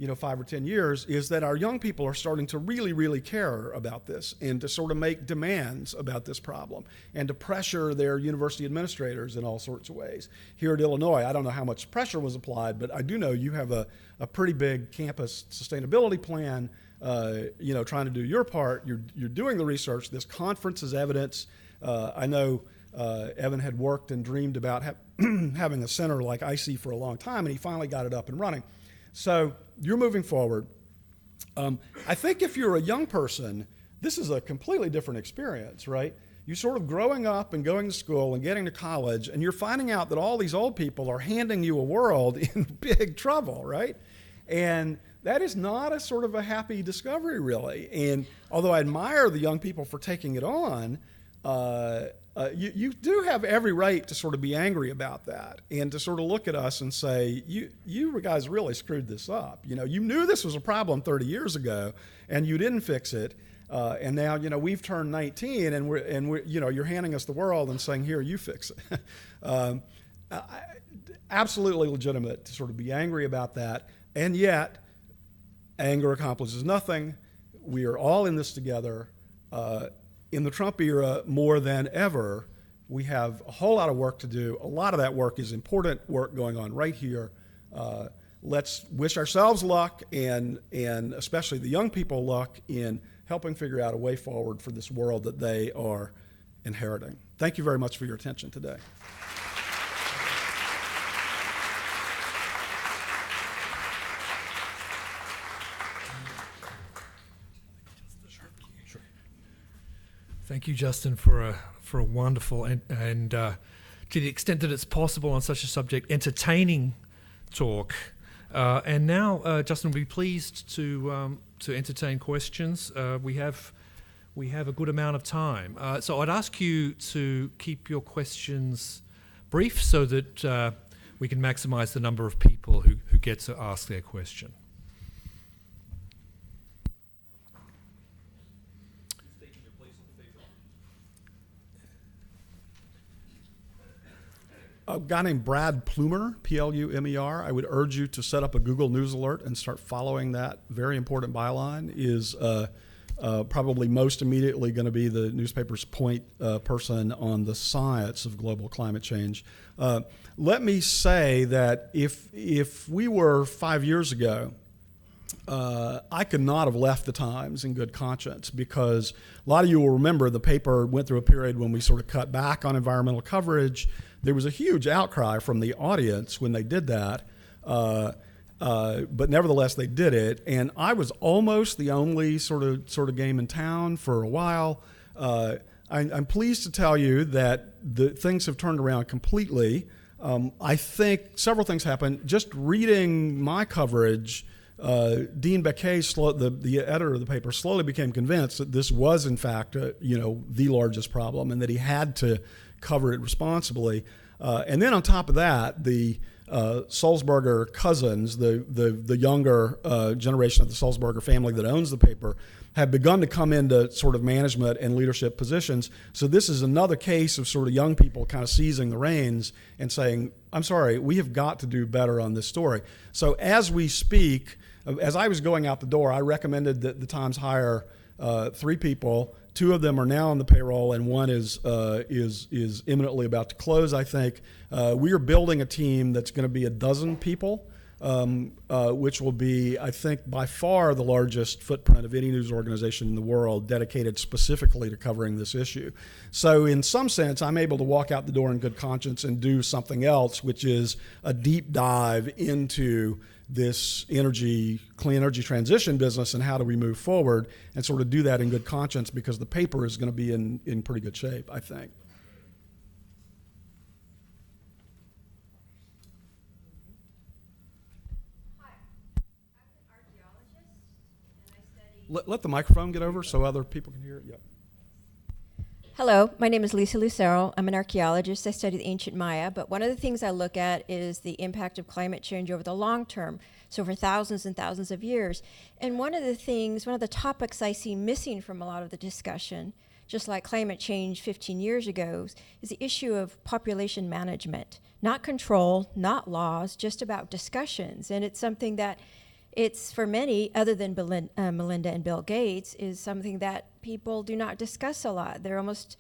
5 or 10 years is that our young people are starting to really, really care about this and to sort of make demands about this problem and to pressure their university administrators in all sorts of ways. Here at Illinois, I don't know how much pressure was applied, but I do know you have a pretty big campus sustainability plan. Trying to do your part. You're doing the research. This conference is evidence. I know Evan had worked and dreamed about having a center like iSEE for a long time, and he finally got it up and running. So you're moving forward. I think if you're a young person, this is a completely different experience, right? You're sort of growing up and going to school and getting to college, and you're finding out that all these old people are handing you a world in big trouble, right? And that is not a sort of a happy discovery, really. And although I admire the young people for taking it on, you do have every right to sort of be angry about that and to sort of look at us and say, you guys really screwed this up. You knew this was a problem 30 years ago, and you didn't fix it. And now, we've turned 19, and we're you're handing us the world and saying, here, you fix it. Absolutely legitimate to sort of be angry about that, and yet anger accomplishes nothing. We are all in this together. In the Trump era, more than ever, we have a whole lot of work to do. A lot of that work is important work going on right here. Let's wish ourselves luck and especially the young people luck in helping figure out a way forward for this world that they are inheriting. Thank you very much for your attention today. Thank you, Justin, for a wonderful and to the extent that it's possible on such a subject, entertaining talk. And now, Justin will be pleased to entertain questions. We have a good amount of time, so I'd ask you to keep your questions brief so that we can maximize the number of people who get to ask their question. A guy named Brad Plumer, Plumer, I would urge you to set up a Google News alert and start following that very important byline. Is probably most immediately going to be the newspaper's point person on the science of global climate change. Let me say that if we were 5 years ago, I could not have left the Times in good conscience, because a lot of you will remember the paper went through a period when we sort of cut back on environmental coverage. There was a huge outcry from the audience when they did that, but nevertheless they did it. And I was almost the only sort of game in town for a while. I'm pleased to tell you that things have turned around completely. I think several things happened. Just reading my coverage, Dean Baquet, the editor of the paper, slowly became convinced that this was, in fact, the largest problem, and that he had to cover it responsibly. And then on top of that, the Sulzberger cousins, the younger generation of the Sulzberger family that owns the paper, have begun to come into sort of management and leadership positions. So this is another case of sort of young people kind of seizing the reins and saying, I'm sorry, we have got to do better on this story. So as we speak, as I was going out the door, I recommended that the Times hire 3 people. 2 of them are now on the payroll, and one is imminently about to close, I think. We are building a team that's going to be 12 people. which will be, I think, by far the largest footprint of any news organization in the world dedicated specifically to covering this issue. So in some sense, I'm able to walk out the door in good conscience and do something else, which is a deep dive into this clean energy transition business and how do we move forward, and sort of do that in good conscience because the paper is going to be in pretty good shape, I think. Let the microphone get over so other people can hear it. Yep. Hello, my name is Lisa Lucero. I'm an archaeologist. I study the ancient Maya, but one of the things I look at is the impact of climate change over the long term, so for thousands and thousands of years. And one of the topics I see missing from a lot of the discussion, just like climate change 15 years ago, is the issue of population management. Not control, not laws, just about discussions. And it's something that it's, for many, other than Melinda and Bill Gates, is something that people do not discuss a lot. They're almost,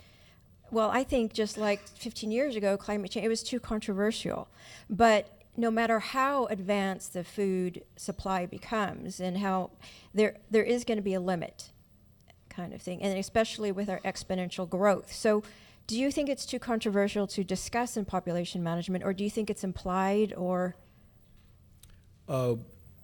well, I think just like 15 years ago, climate change, it was too controversial. But no matter how advanced the food supply becomes and how there is going to be a limit kind of thing, and especially with our exponential growth. So do you think it's too controversial to discuss in population management, or do you think it's implied, or?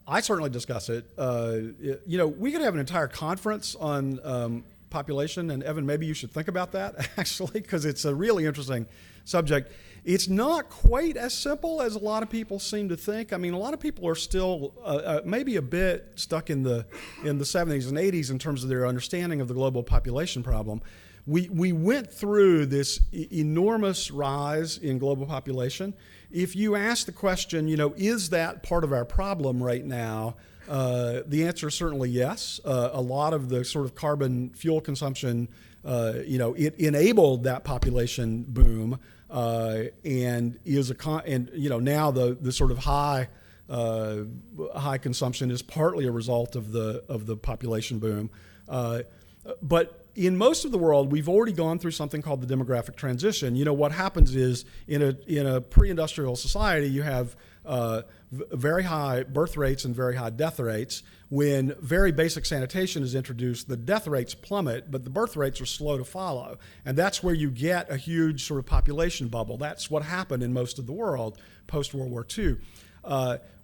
I certainly discuss it. We could have an entire conference on population, and Evan, maybe you should think about that actually, because it's a really interesting subject. It's not quite as simple as a lot of people seem to think. I mean, a lot of people are still maybe a bit stuck in the 70s and 80s in terms of their understanding of the global population problem. We went through this enormous rise in global population. If you ask the question, is that part of our problem right now? The answer is certainly yes. A lot of the sort of carbon fuel consumption, it enabled that population boom, and now the sort of high consumption is partly a result of the population boom, but. In most of the world, we've already gone through something called the demographic transition. What happens is in a pre-industrial society, you have very high birth rates and very high death rates. When very basic sanitation is introduced, the death rates plummet, but the birth rates are slow to follow. And that's where you get a huge sort of population bubble. That's what happened in most of the world post-World War II.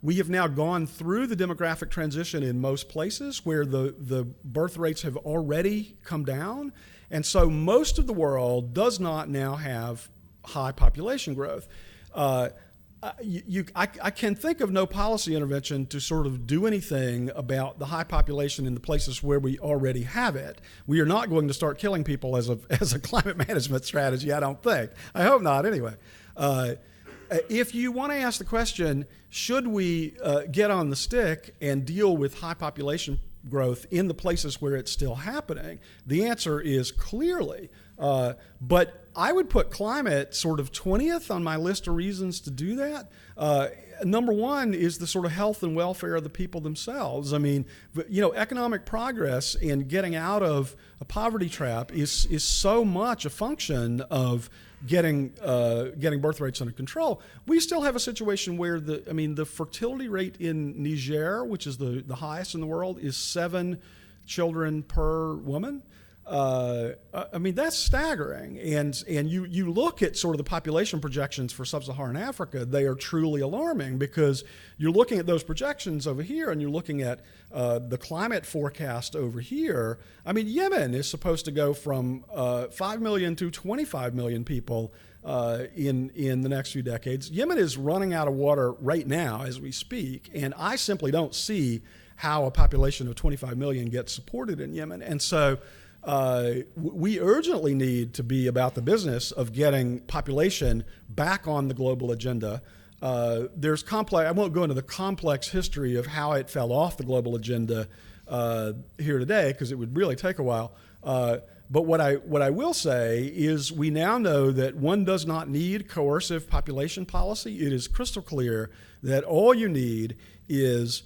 We have now gone through the demographic transition in most places where the birth rates have already come down. And so most of the world does not now have high population growth. I can think of no policy intervention to sort of do anything about the high population in the places where we already have it. We are not going to start killing people as a climate management strategy, I don't think. I hope not, anyway. If you want to ask the question, should we get on the stick and deal with high population growth in the places where it's still happening, the answer is clearly. But I would put climate sort of 20th on my list of reasons to do that. Number one is the sort of health and welfare of the people themselves. I mean, economic progress and getting out of a poverty trap is so much a function of getting birth rates under control. We still have a situation where the fertility rate in Niger, which is the highest in the world, is 7 children per woman. That's staggering. And you look at sort of the population projections for sub-Saharan Africa, they are truly alarming because you're looking at those projections over here and you're looking at the climate forecast over here. I mean, Yemen is supposed to go from 5 million to 25 million people in the next few decades. Yemen is running out of water right now as we speak, and I simply don't see how a population of 25 million gets supported in Yemen. And so we urgently need to be about the business of getting population back on the global agenda. There's complex. I won't go into the complex history of how it fell off the global agenda here today because it would really take a while. But what I will say is we now know that one does not need coercive population policy. It is crystal clear that all you need is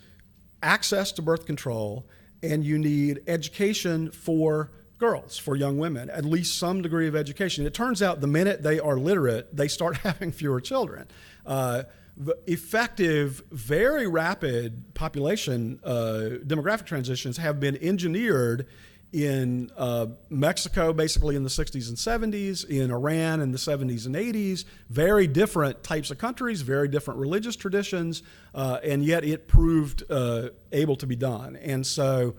access to birth control, and you need education for girls, for young women, at least some degree of education. It turns out the minute they are literate, they start having fewer children. The effective, very rapid population demographic transitions have been engineered in Mexico, basically in the 60s and 70s, in Iran in the 70s and 80s, very different types of countries, very different religious traditions, and yet it proved able to be done. And so,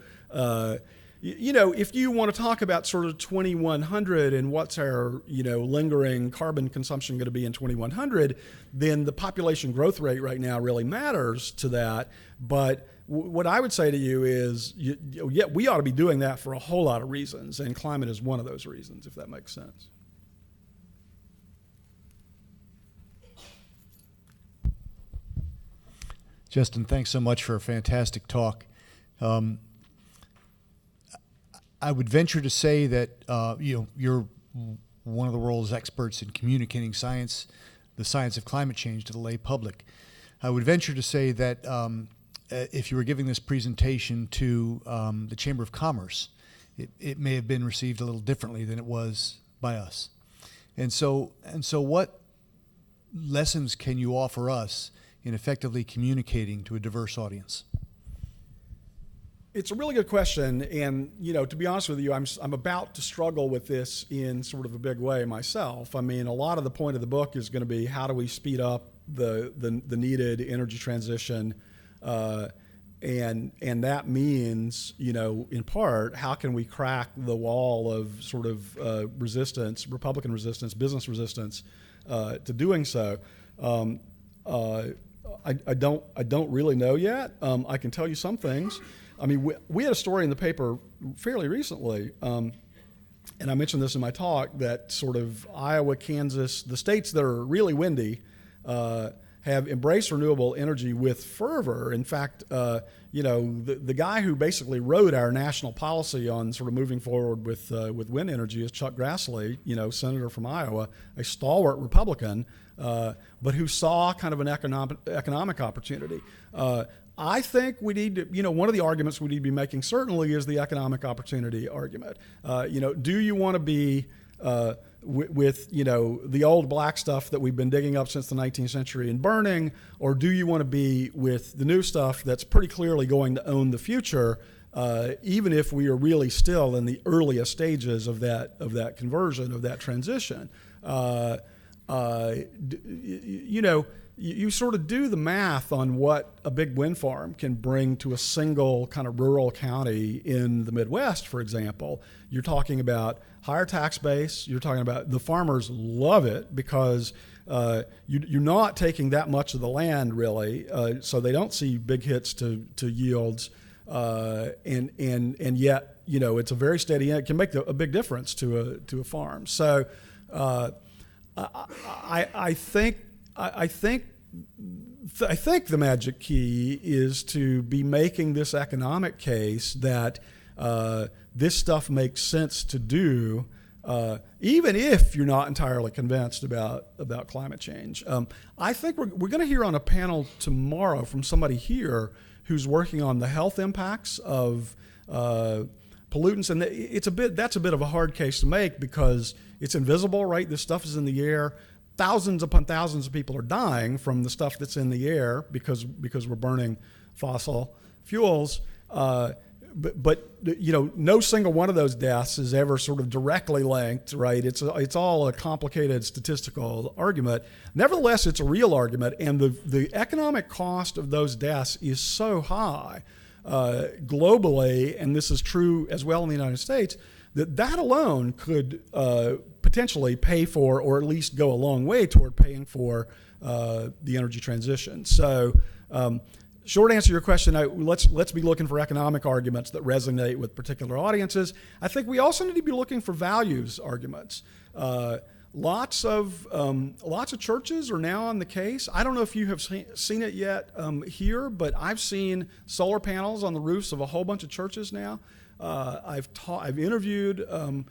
if you want to talk about sort of 2100 and what's our, lingering carbon consumption going to be in 2100, then the population growth rate right now really matters to that. But what I would say to you is, we ought to be doing that for a whole lot of reasons, and climate is one of those reasons, if that makes sense. Justin, thanks so much for a fantastic talk. I would venture to say that you're one of the world's experts in communicating science, the science of climate change, to the lay public. I would venture to say that if you were giving this presentation to the Chamber of Commerce, it may have been received a little differently than it was by us. And so what lessons can you offer us in effectively communicating to a diverse audience? It's a really good question, and to be honest with you, I'm about to struggle with this in sort of a big way myself. I mean, a lot of the point of the book is going to be how do we speed up the needed energy transition, and that means, in part, how can we crack the wall of sort of resistance, Republican resistance, business resistance to doing so. I don't really know yet. I can tell you some things. I mean, we had a story in the paper fairly recently, and I mentioned this in my talk, that sort of Iowa, Kansas, the states that are really windy, have embraced renewable energy with fervor. In fact, the guy who basically wrote our national policy on sort of moving forward with wind energy is Chuck Grassley, senator from Iowa, a stalwart Republican, but who saw kind of an economic opportunity. I think we need to, one of the arguments we need to be making certainly is the economic opportunity argument. Do you want to be with the old black stuff that we've been digging up since the 19th century and burning, or do you want to be with the new stuff that's pretty clearly going to own the future, even if we are really still in the earliest stages of that conversion, of that transition? You sort of do the math on what a big wind farm can bring to a single kind of rural county in the Midwest, for example. You're talking about higher tax base. You're talking about the farmers love it because you're not taking that much of the land, really, so they don't see big hits to yields, and yet it's a very steady. It can make a big difference to a farm. So I think the magic key is to be making this economic case that this stuff makes sense to do, even if you're not entirely convinced about climate change. I think we're going to hear on a panel tomorrow from somebody here who's working on the health impacts of pollutants, and that's a bit of a hard case to make because it's invisible, right? This stuff is in the air. Thousands upon thousands of people are dying from the stuff that's in the air because we're burning fossil fuels. But no single one of those deaths is ever sort of directly linked, right? It's all a complicated statistical argument. Nevertheless, it's a real argument, and the economic cost of those deaths is so high globally, and this is true as well in the United States, that alone could potentially pay for, or at least go a long way toward paying for the energy transition. So short answer to your question, let's be looking for economic arguments that resonate with particular audiences. I think we also need to be looking for values arguments. Lots of churches are now on the case. I don't know if you have seen it yet here, but I've seen solar panels on the roofs of a whole bunch of churches now. I've interviewed a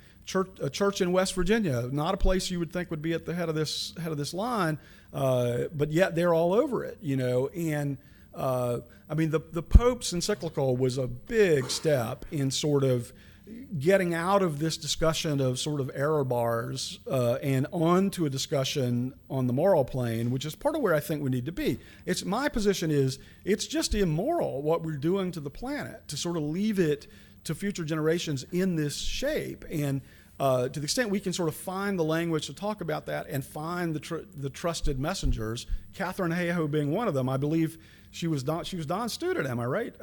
church in West Virginia, not a place you would think would be at the head of this line, but yet they're all over it, And I mean, the Pope's encyclical was a big step in sort of getting out of this discussion of sort of error bars and on to a discussion on the moral plane, which is part of where I think we need to be. My position is it's just immoral what we're doing to the planet to sort of leave it to future generations in this shape. And to the extent we can sort of find the language to talk about that and find the trusted messengers, Catherine Hayhoe being one of them. I believe she was Don Student, am I right?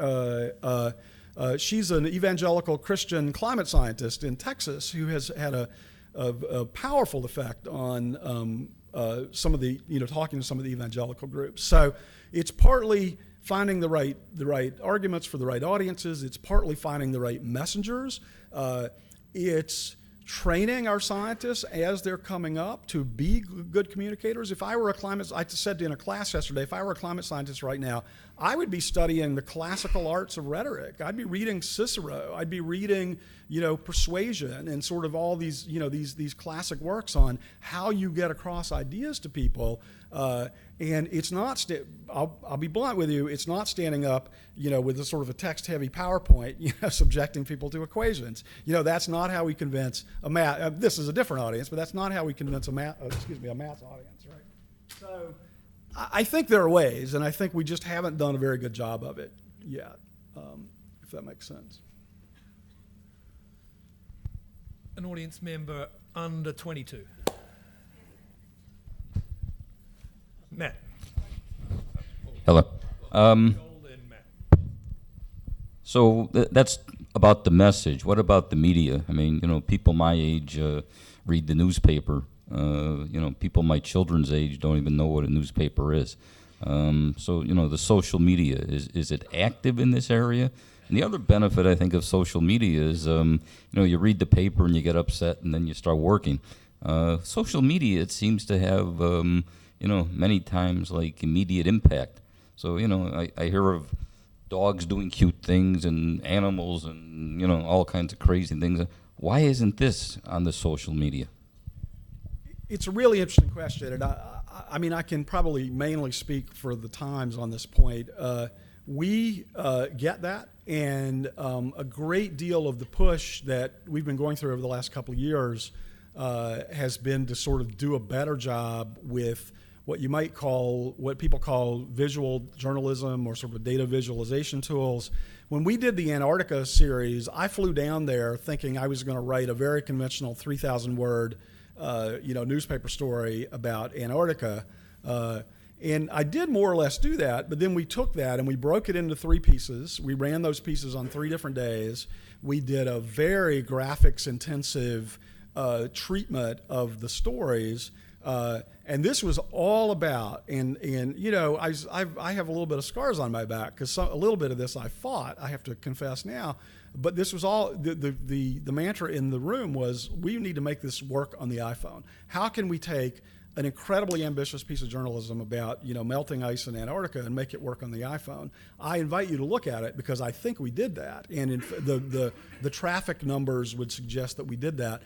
She's an evangelical Christian climate scientist in Texas who has had a powerful effect on some of the, talking to some of the evangelical groups. So it's partly finding the right arguments for the right audiences. It's partly finding the right messengers. It's training our scientists as they're coming up to be good communicators. If I were I said in a class yesterday, if I were a climate scientist right now, I would be studying the classical arts of rhetoric. I'd be reading Cicero. I'd be reading, Persuasion and sort of all these, these classic works on how you get across ideas to people. And it's not, I'll be blunt with you, it's not standing up, with a sort of a text-heavy PowerPoint, subjecting people to equations. That's not how we convince a math, this is a different audience, but that's not how we convince a math audience, right? So I think there are ways, and I think we just haven't done a very good job of it yet, if that makes sense. An audience member under 22. Matt. Hello. So that's about the message. What about the media? I mean, people my age read the newspaper. People my children's age don't even know what a newspaper is. So, the social media, is it active in this area? And the other benefit, I think, of social media is, you read the paper and you get upset and then you start working. Social media, it seems to have, many times like immediate impact. So, I hear of dogs doing cute things and animals and, all kinds of crazy things. Why isn't this on the social media? It's a really interesting question, and I can probably mainly speak for the Times on this point. We get that, and a great deal of the push that we've been going through over the last couple of years has been to sort of do a better job with what people call visual journalism or sort of data visualization tools. When we did the Antarctica series, I flew down there thinking I was going to write a very conventional 3,000-word newspaper story about Antarctica. And I did more or less do that, but then we took that and we broke it into 3 pieces. We ran those pieces on 3 different days. We did a very graphics-intensive treatment of the stories. And this was all about, I have a little bit of scars on my back because a little bit of this I fought, I have to confess now. But this was all, the mantra in the room was, we need to make this work on the iPhone. How can we take an incredibly ambitious piece of journalism about, melting ice in Antarctica and make it work on the iPhone? I invite you to look at it because I think we did that. And the traffic numbers would suggest that we did that.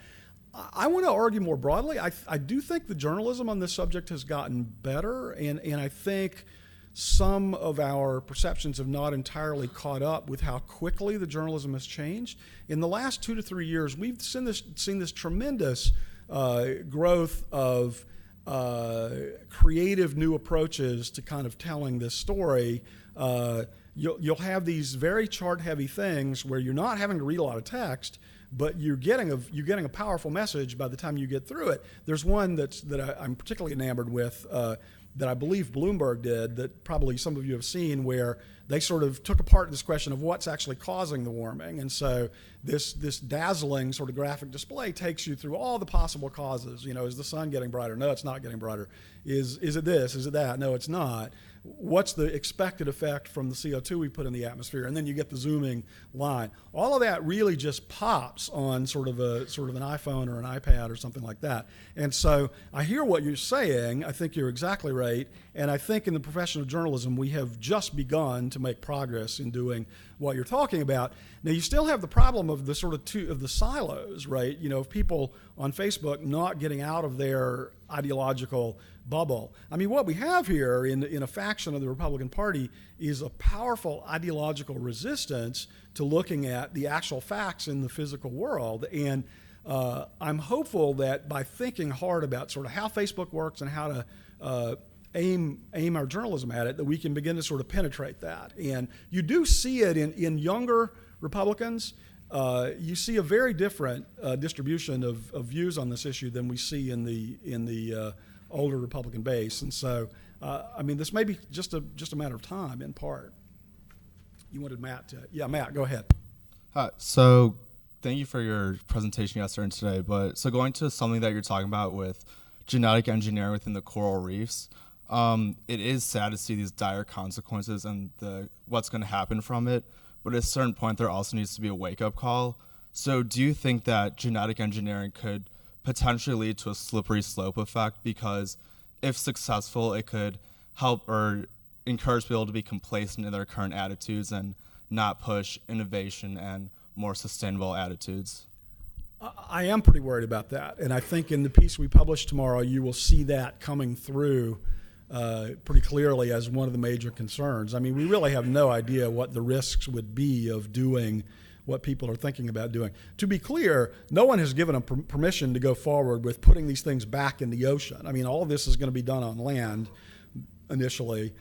I want to argue more broadly. I do think the journalism on this subject has gotten better, and I think some of our perceptions have not entirely caught up with how quickly the journalism has changed. In the last 2 to 3 years, we've seen this tremendous growth of creative new approaches to kind of telling this story. You'll have these very chart-heavy things where you're not having to read a lot of text, but you're getting a powerful message by the time you get through it. There's one that I'm particularly enamored with that I believe Bloomberg did, that probably some of you have seen, where they sort of took apart this question of what's actually causing the warming. And so this dazzling sort of graphic display takes you through all the possible causes. Is the sun getting brighter? No, it's not getting brighter. Is it this? Is it that? No, it's not. What's the expected effect from the CO2 we put in the atmosphere? And then you get the zooming line. All of that really just pops on sort of an iPhone or an iPad or something like that. And so I hear what you're saying. I think you're exactly right. And I think in the profession of journalism, we have just begun to make progress in doing what you're talking about. Now, you still have the problem of the sort of the silos, right? Of people on Facebook not getting out of their ideological bubble. I mean, what we have here in a faction of the Republican Party is a powerful ideological resistance to looking at the actual facts in the physical world. And I'm hopeful that by thinking hard about sort of how Facebook works and how to aim our journalism at it, that we can begin to sort of penetrate that. And you do see it in younger Republicans. You see a very different distribution of views on this issue than we see in the older Republican base. And so, I mean, this may be just a matter of time in part. You wanted Matt to, yeah, Matt, go ahead. So thank you for your presentation yesterday and today. But so going to something that you're talking about with genetic engineering within the coral reefs, it is sad to see these dire consequences and what's going to happen from it. But at a certain point, there also needs to be a wake-up call. So do you think that genetic engineering could potentially lead to a slippery slope effect? Because if successful, it could help or encourage people to be complacent in their current attitudes and not push innovation and more sustainable attitudes. I am pretty worried about that. And I think in the piece we publish tomorrow, you will see that coming through pretty clearly as one of the major concerns. I mean, we really have no idea what the risks would be of doing what people are thinking about doing. To be clear, no one has given them permission to go forward with putting these things back in the ocean. I mean, all of this is going to be done on land initially.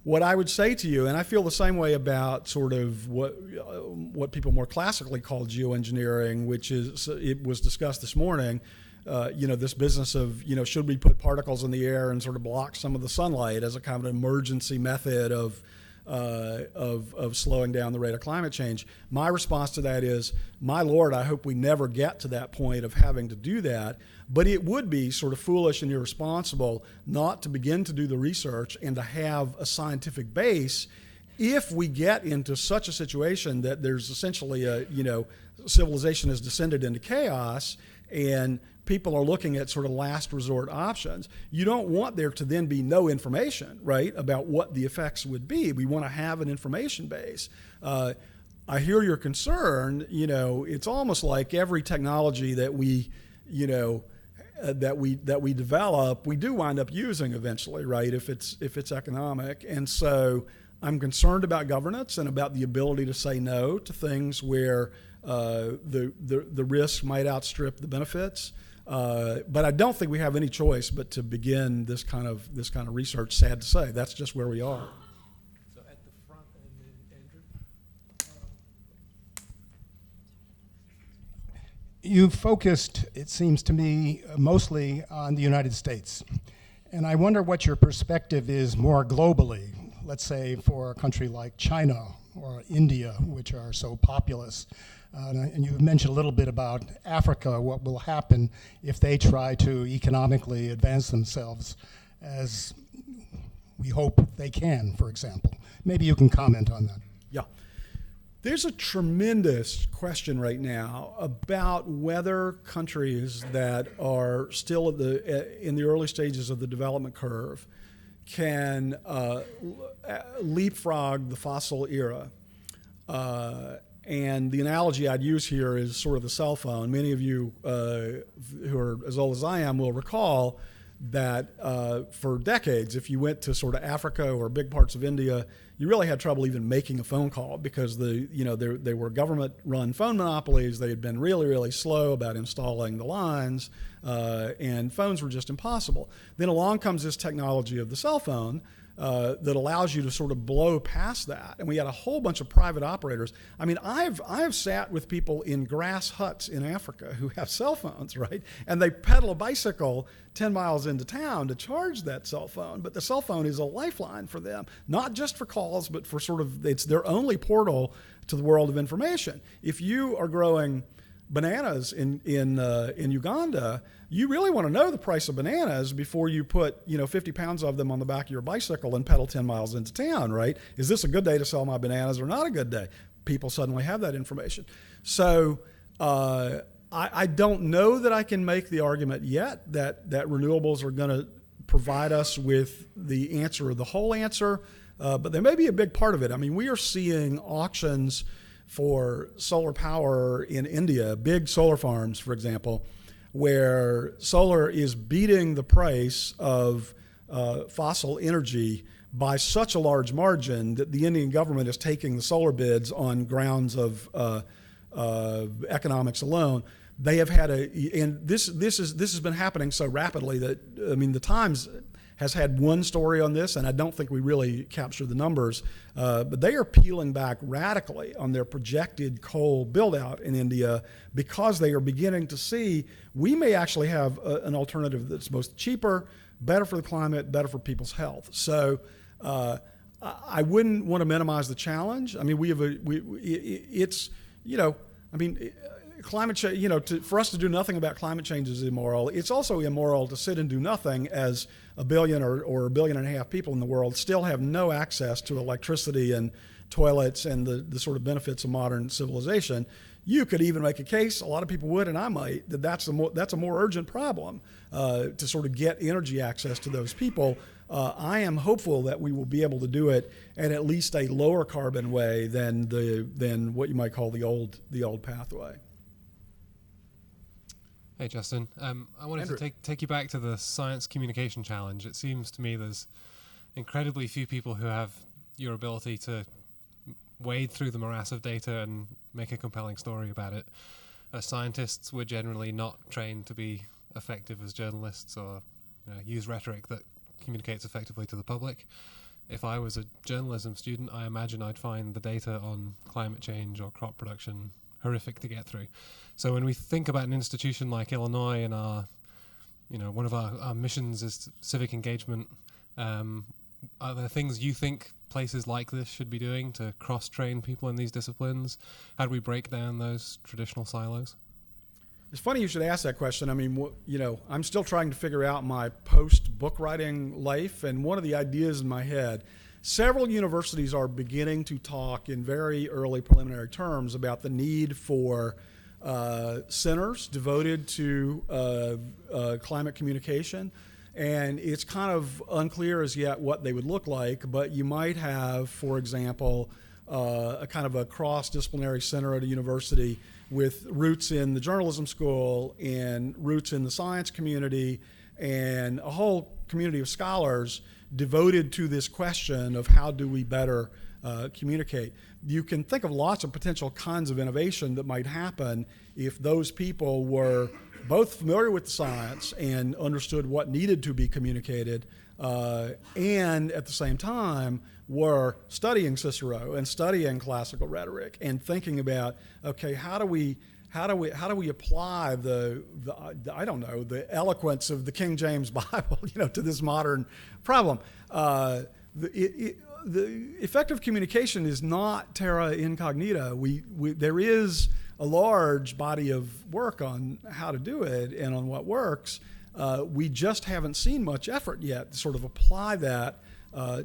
What I would say to you, and I feel the same way about sort of what people more classically call geoengineering, which is, it was discussed this morning, this business of, should we put particles in the air and sort of block some of the sunlight as a kind of an emergency method of slowing down the rate of climate change? My response to that is, my Lord, I hope we never get to that point of having to do that. But it would be sort of foolish and irresponsible not to begin to do the research and to have a scientific base if we get into such a situation that there's essentially civilization has descended into chaos and people are looking at sort of last resort options. You don't want there to then be no information, right, about what the effects would be. We want to have an information base. I hear your concern. It's almost like every technology that we develop, we do wind up using eventually, right, if it's economic. And so I'm concerned about governance and about the ability to say no to things where the risk might outstrip the benefits. But I don't think we have any choice but to begin this kind of research. Sad to say, that's just where we are. So at the front, and then Andrew. You focused, it seems to me, mostly on the United States. And I wonder what your perspective is more globally, let's say for a country like China or India, which are so populous. And you've mentioned a little bit about Africa, what will happen if they try to economically advance themselves, as we hope they can, for example. Maybe you can comment on that. Yeah. There's a tremendous question right now about whether countries that are still in the early stages of the development curve can leapfrog the fossil era. And the analogy I'd use here is sort of the cell phone. Many of you who are as old as I am will recall that for decades, if you went to sort of Africa or big parts of India, you really had trouble even making a phone call because they were government-run phone monopolies. They had been really, really slow about installing the lines, and phones were just impossible. Then along comes this technology of the cell phone that allows you to sort of blow past that. And we had a whole bunch of private operators. I mean, I've sat with people in grass huts in Africa who have cell phones, right? And they pedal a bicycle 10 miles into town to charge that cell phone. But the cell phone is a lifeline for them, not just for calls, but for sort of, it's their only portal to the world of information. If you are growing bananas in Uganda, you really want to know the price of bananas before you put 50 pounds of them on the back of your bicycle and pedal 10 miles into town, right? Is this a good day to sell my bananas or not a good day? People suddenly have that information. So I don't know that I can make the argument yet that renewables are going to provide us with the answer or the whole answer, but they may be a big part of it. I mean, we are seeing auctions for solar power in India, big solar farms, for example, where solar is beating the price of fossil energy by such a large margin that the Indian government is taking the solar bids on grounds of economics alone. They have had and this has been happening so rapidly that, I mean, the Times has had one story on this, and I don't think we really capture the numbers, but they are peeling back radically on their projected coal build-out in India because they are beginning to see we may actually have an alternative that's both cheaper, better for the climate, better for people's health. So I wouldn't want to minimize the challenge. I mean, climate change, for us to do nothing about climate change is immoral. It's also immoral to sit and do nothing as 1 billion or 1.5 billion people in the world still have no access to electricity and toilets and the sort of benefits of modern civilization. You could even make a case, a lot of people would, and I might, that's a more urgent problem to sort of get energy access to those people. I am hopeful that we will be able to do it in at least a lower carbon way than what you might call the old pathway. Hey, Justin. I wanted Andrew. to take you back to the science communication challenge. It seems to me there's incredibly few people who have your ability to wade through the morass of data and make a compelling story about it. Scientists were generally not trained to be effective as journalists or use rhetoric that communicates effectively to the public. If I was a journalism student, I imagine I'd find the data on climate change or crop production horrific to get through. So when we think about an institution like Illinois and one of our missions is civic engagement, are there things you think places like this should be doing to cross-train people in these disciplines? How do we break down those traditional silos? It's funny you should ask that question. I mean, I'm still trying to figure out my post-book writing life, and one of the ideas in my head, several universities are beginning to talk in very early preliminary terms about the need for centers devoted to climate communication. And it's kind of unclear as yet what they would look like, but you might have, for example, a kind of a cross-disciplinary center at a university with roots in the journalism school and roots in the science community and a whole community of scholars devoted to this question of how do we better communicate. You can think of lots of potential kinds of innovation that might happen if those people were both familiar with the science and understood what needed to be communicated, and at the same time were studying Cicero and studying classical rhetoric and thinking about, okay, how do we apply the eloquence of the King James Bible, to this modern problem. The effective communication is not terra incognita. There is a large body of work on how to do it and on what works. We just haven't seen much effort yet to sort of apply that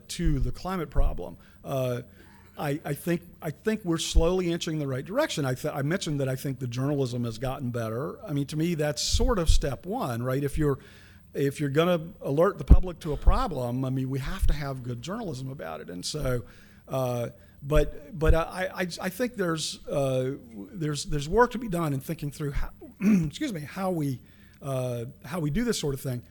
to the climate problem. I think we're slowly inching in the right direction. I mentioned that I think the journalism has gotten better. I mean, to me, that's sort of step one, right? If you're going to alert the public to a problem, I mean, we have to have good journalism about it. And so, but I think there's work to be done in thinking through how, how we do this sort of thing.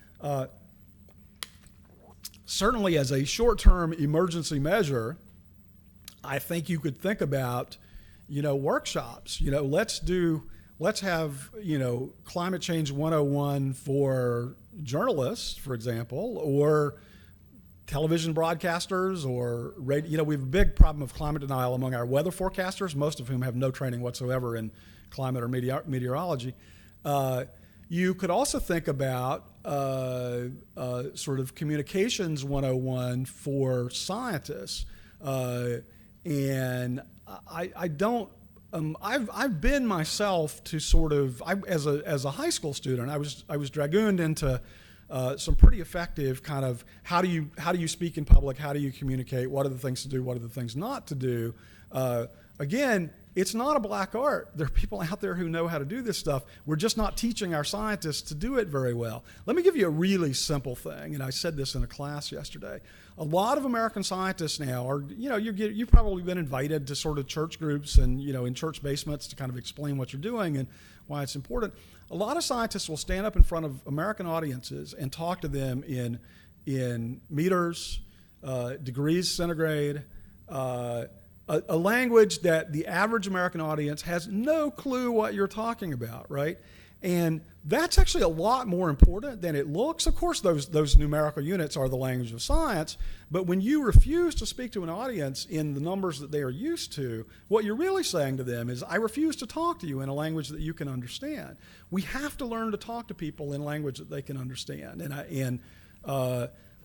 Certainly, as a short-term emergency measure, I think you could think about, workshops. Let's have climate change 101 for journalists, for example, or television broadcasters, or radio. We have a big problem of climate denial among our weather forecasters, most of whom have no training whatsoever in climate or meteorology. You could also think about sort of communications 101 for scientists, and I don't. I've been myself to sort of as a high school student. I was dragooned into some pretty effective kind of how do you speak in public, how do you communicate, what are the things to do, what are the things not to do. Again, it's not a black art. There are people out there who know how to do this stuff. We're just not teaching our scientists to do it very well. Let me give you a really simple thing, and I said this in a class yesterday. A lot of American scientists now are, you've probably been invited to sort of church groups and, in church basements to kind of explain what you're doing and why it's important. A lot of scientists will stand up in front of American audiences and talk to them in meters, degrees centigrade, a language that the average American audience has no clue what you're talking about, right? And that's actually a lot more important than it looks. Of course, those numerical units are the language of science, but when you refuse to speak to an audience in the numbers that they are used to, what you're really saying to them is, I refuse to talk to you in a language that you can understand. We have to learn to talk to people in language that they can understand. And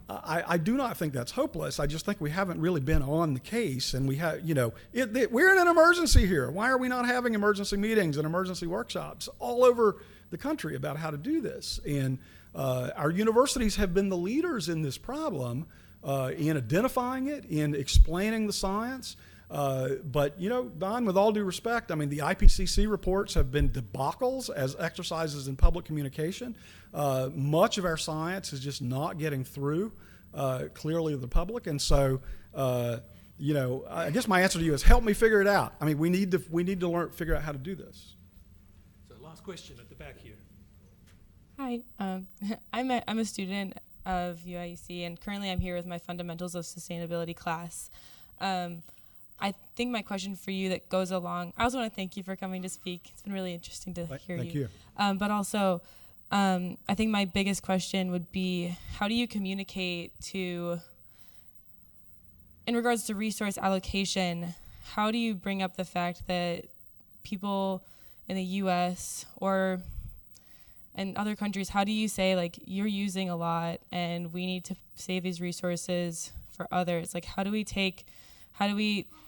I do not think that's hopeless. I just think we haven't really been on the case, and we have, we're in an emergency here. Why are we not having emergency meetings and emergency workshops all over the country about how to do this? And our universities have been the leaders in this problem, in identifying it, in explaining the science. But, Don, with all due respect, I mean, the IPCC reports have been debacles as exercises in public communication. Much of our science is just not getting through clearly to the public. And so, I guess my answer to you is help me figure it out. I mean, we need to figure out how to do this. So last question at the back here. Hi, I'm a student of UIUC, and currently I'm here with my Fundamentals of Sustainability class. I think my question for you that goes along, I also want to thank you for coming to speak. It's been really interesting to hear you. Thank you. But also, I think my biggest question would be, how do you communicate in regards to resource allocation, how do you bring up the fact that people in the U.S. or in other countries, how do you say, like, you're using a lot and we need to save these resources for others? Like,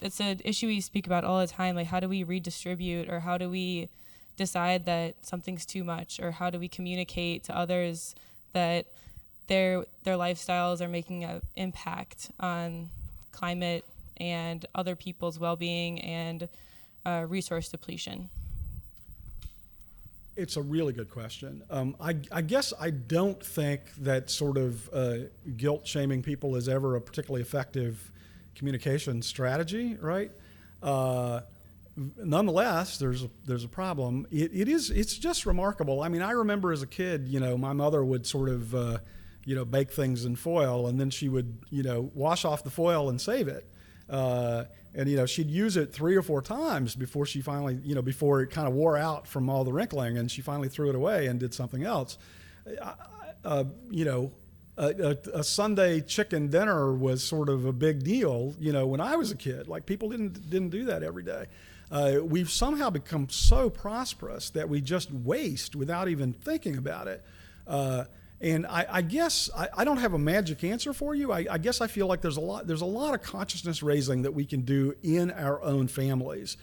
it's an issue we speak about all the time, like how do we redistribute, or how do we decide that something's too much, or how do we communicate to others that their lifestyles are making an impact on climate and other people's well-being and resource depletion? It's a really good question. I guess I don't think that sort of guilt-shaming people is ever a particularly effective communication strategy, right? Nonetheless, there's a problem. It's just remarkable. I mean, I remember as a kid, my mother would sort of, bake things in foil, and then she would, wash off the foil and save it. And she'd use it 3 or 4 times before she finally, before it kind of wore out from all the wrinkling, and she finally threw it away and did something else. A Sunday chicken dinner was sort of a big deal, when I was a kid. Like, people didn't do that every day. We've somehow become so prosperous that we just waste without even thinking about it. And I guess I don't have a magic answer for you. I guess I feel like there's a lot of consciousness raising that we can do in our own families.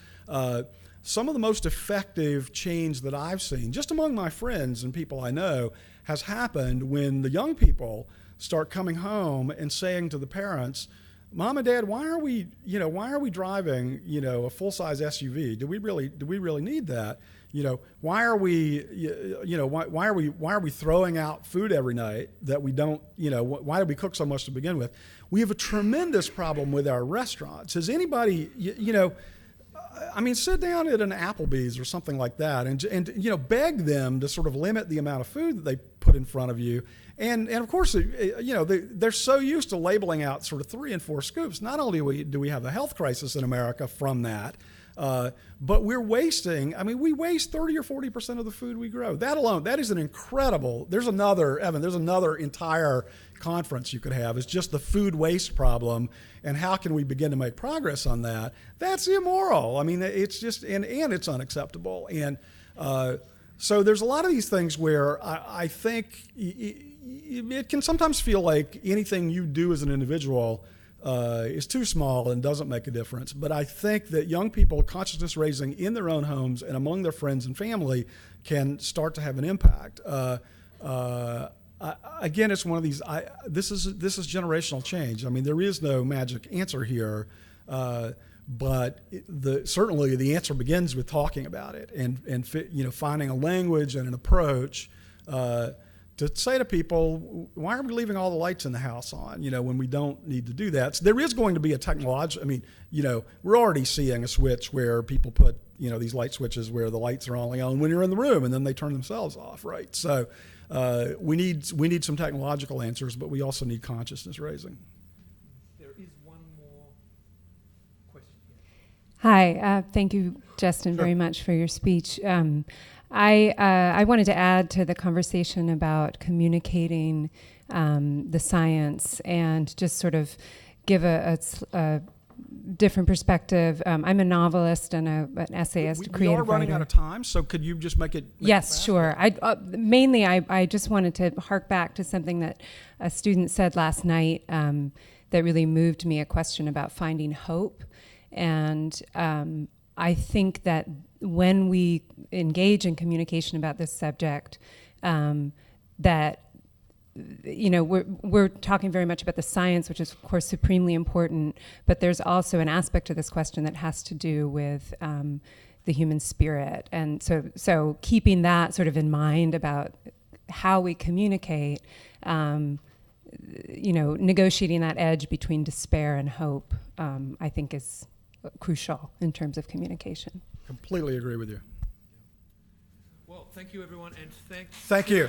Some of the most effective change that I've seen, just among my friends and people I know, has happened when the young people start coming home and saying to the parents, "Mom and Dad, why are we driving, a full-size SUV? Do we really need that? Why are we throwing out food every night that we don't, why do we cook so much to begin with?" We have a tremendous problem with our restaurants. Has anybody, sit down at an Applebee's or something like that and beg them to sort of limit the amount of food that they put in front of you. And of course, they're so used to labeling out sort of 3 and 4 scoops. Not only do we have a health crisis in America from that, but we're wasting, we waste 30 or 40% of the food we grow. That alone, that is an incredible, there's another entire conference you could have. It's just the food waste problem and how can we begin to make progress on that. That's immoral. It's just, and it's unacceptable. And so there's a lot of these things where I think it can sometimes feel like anything you do as an individual is too small and doesn't make a difference. But I think that young people, consciousness raising in their own homes and among their friends and family, can start to have an impact. Again, it's one of these. This is generational change. There is no magic answer here, but certainly the answer begins with talking about it and finding a language and an approach to say to people, why are we leaving all the lights in the house on, when we don't need to do that? So there is going to be a technological, we're already seeing a switch where people put, these light switches where the lights are only on when you're in the room and then they turn themselves off, right? So we need some technological answers, but we also need consciousness raising. There is one more question here. Hi, thank you, Justin, very much for your speech. I wanted to add to the conversation about communicating the science and just sort of give a different perspective. I'm a novelist and an essayist, We creative are running writer. out of time, so could you just make it? Yes, sure. I just wanted to hark back to something that a student said last night that really moved me, a question about finding hope. And I think that when we engage in communication about this subject, that we're talking very much about the science, which is of course supremely important, but there's also an aspect to this question that has to do with the human spirit, and so keeping that sort of in mind about how we communicate, negotiating that edge between despair and hope, I think is crucial in terms of communication. Completely agree with you. Well, thank you, everyone, and Thank you.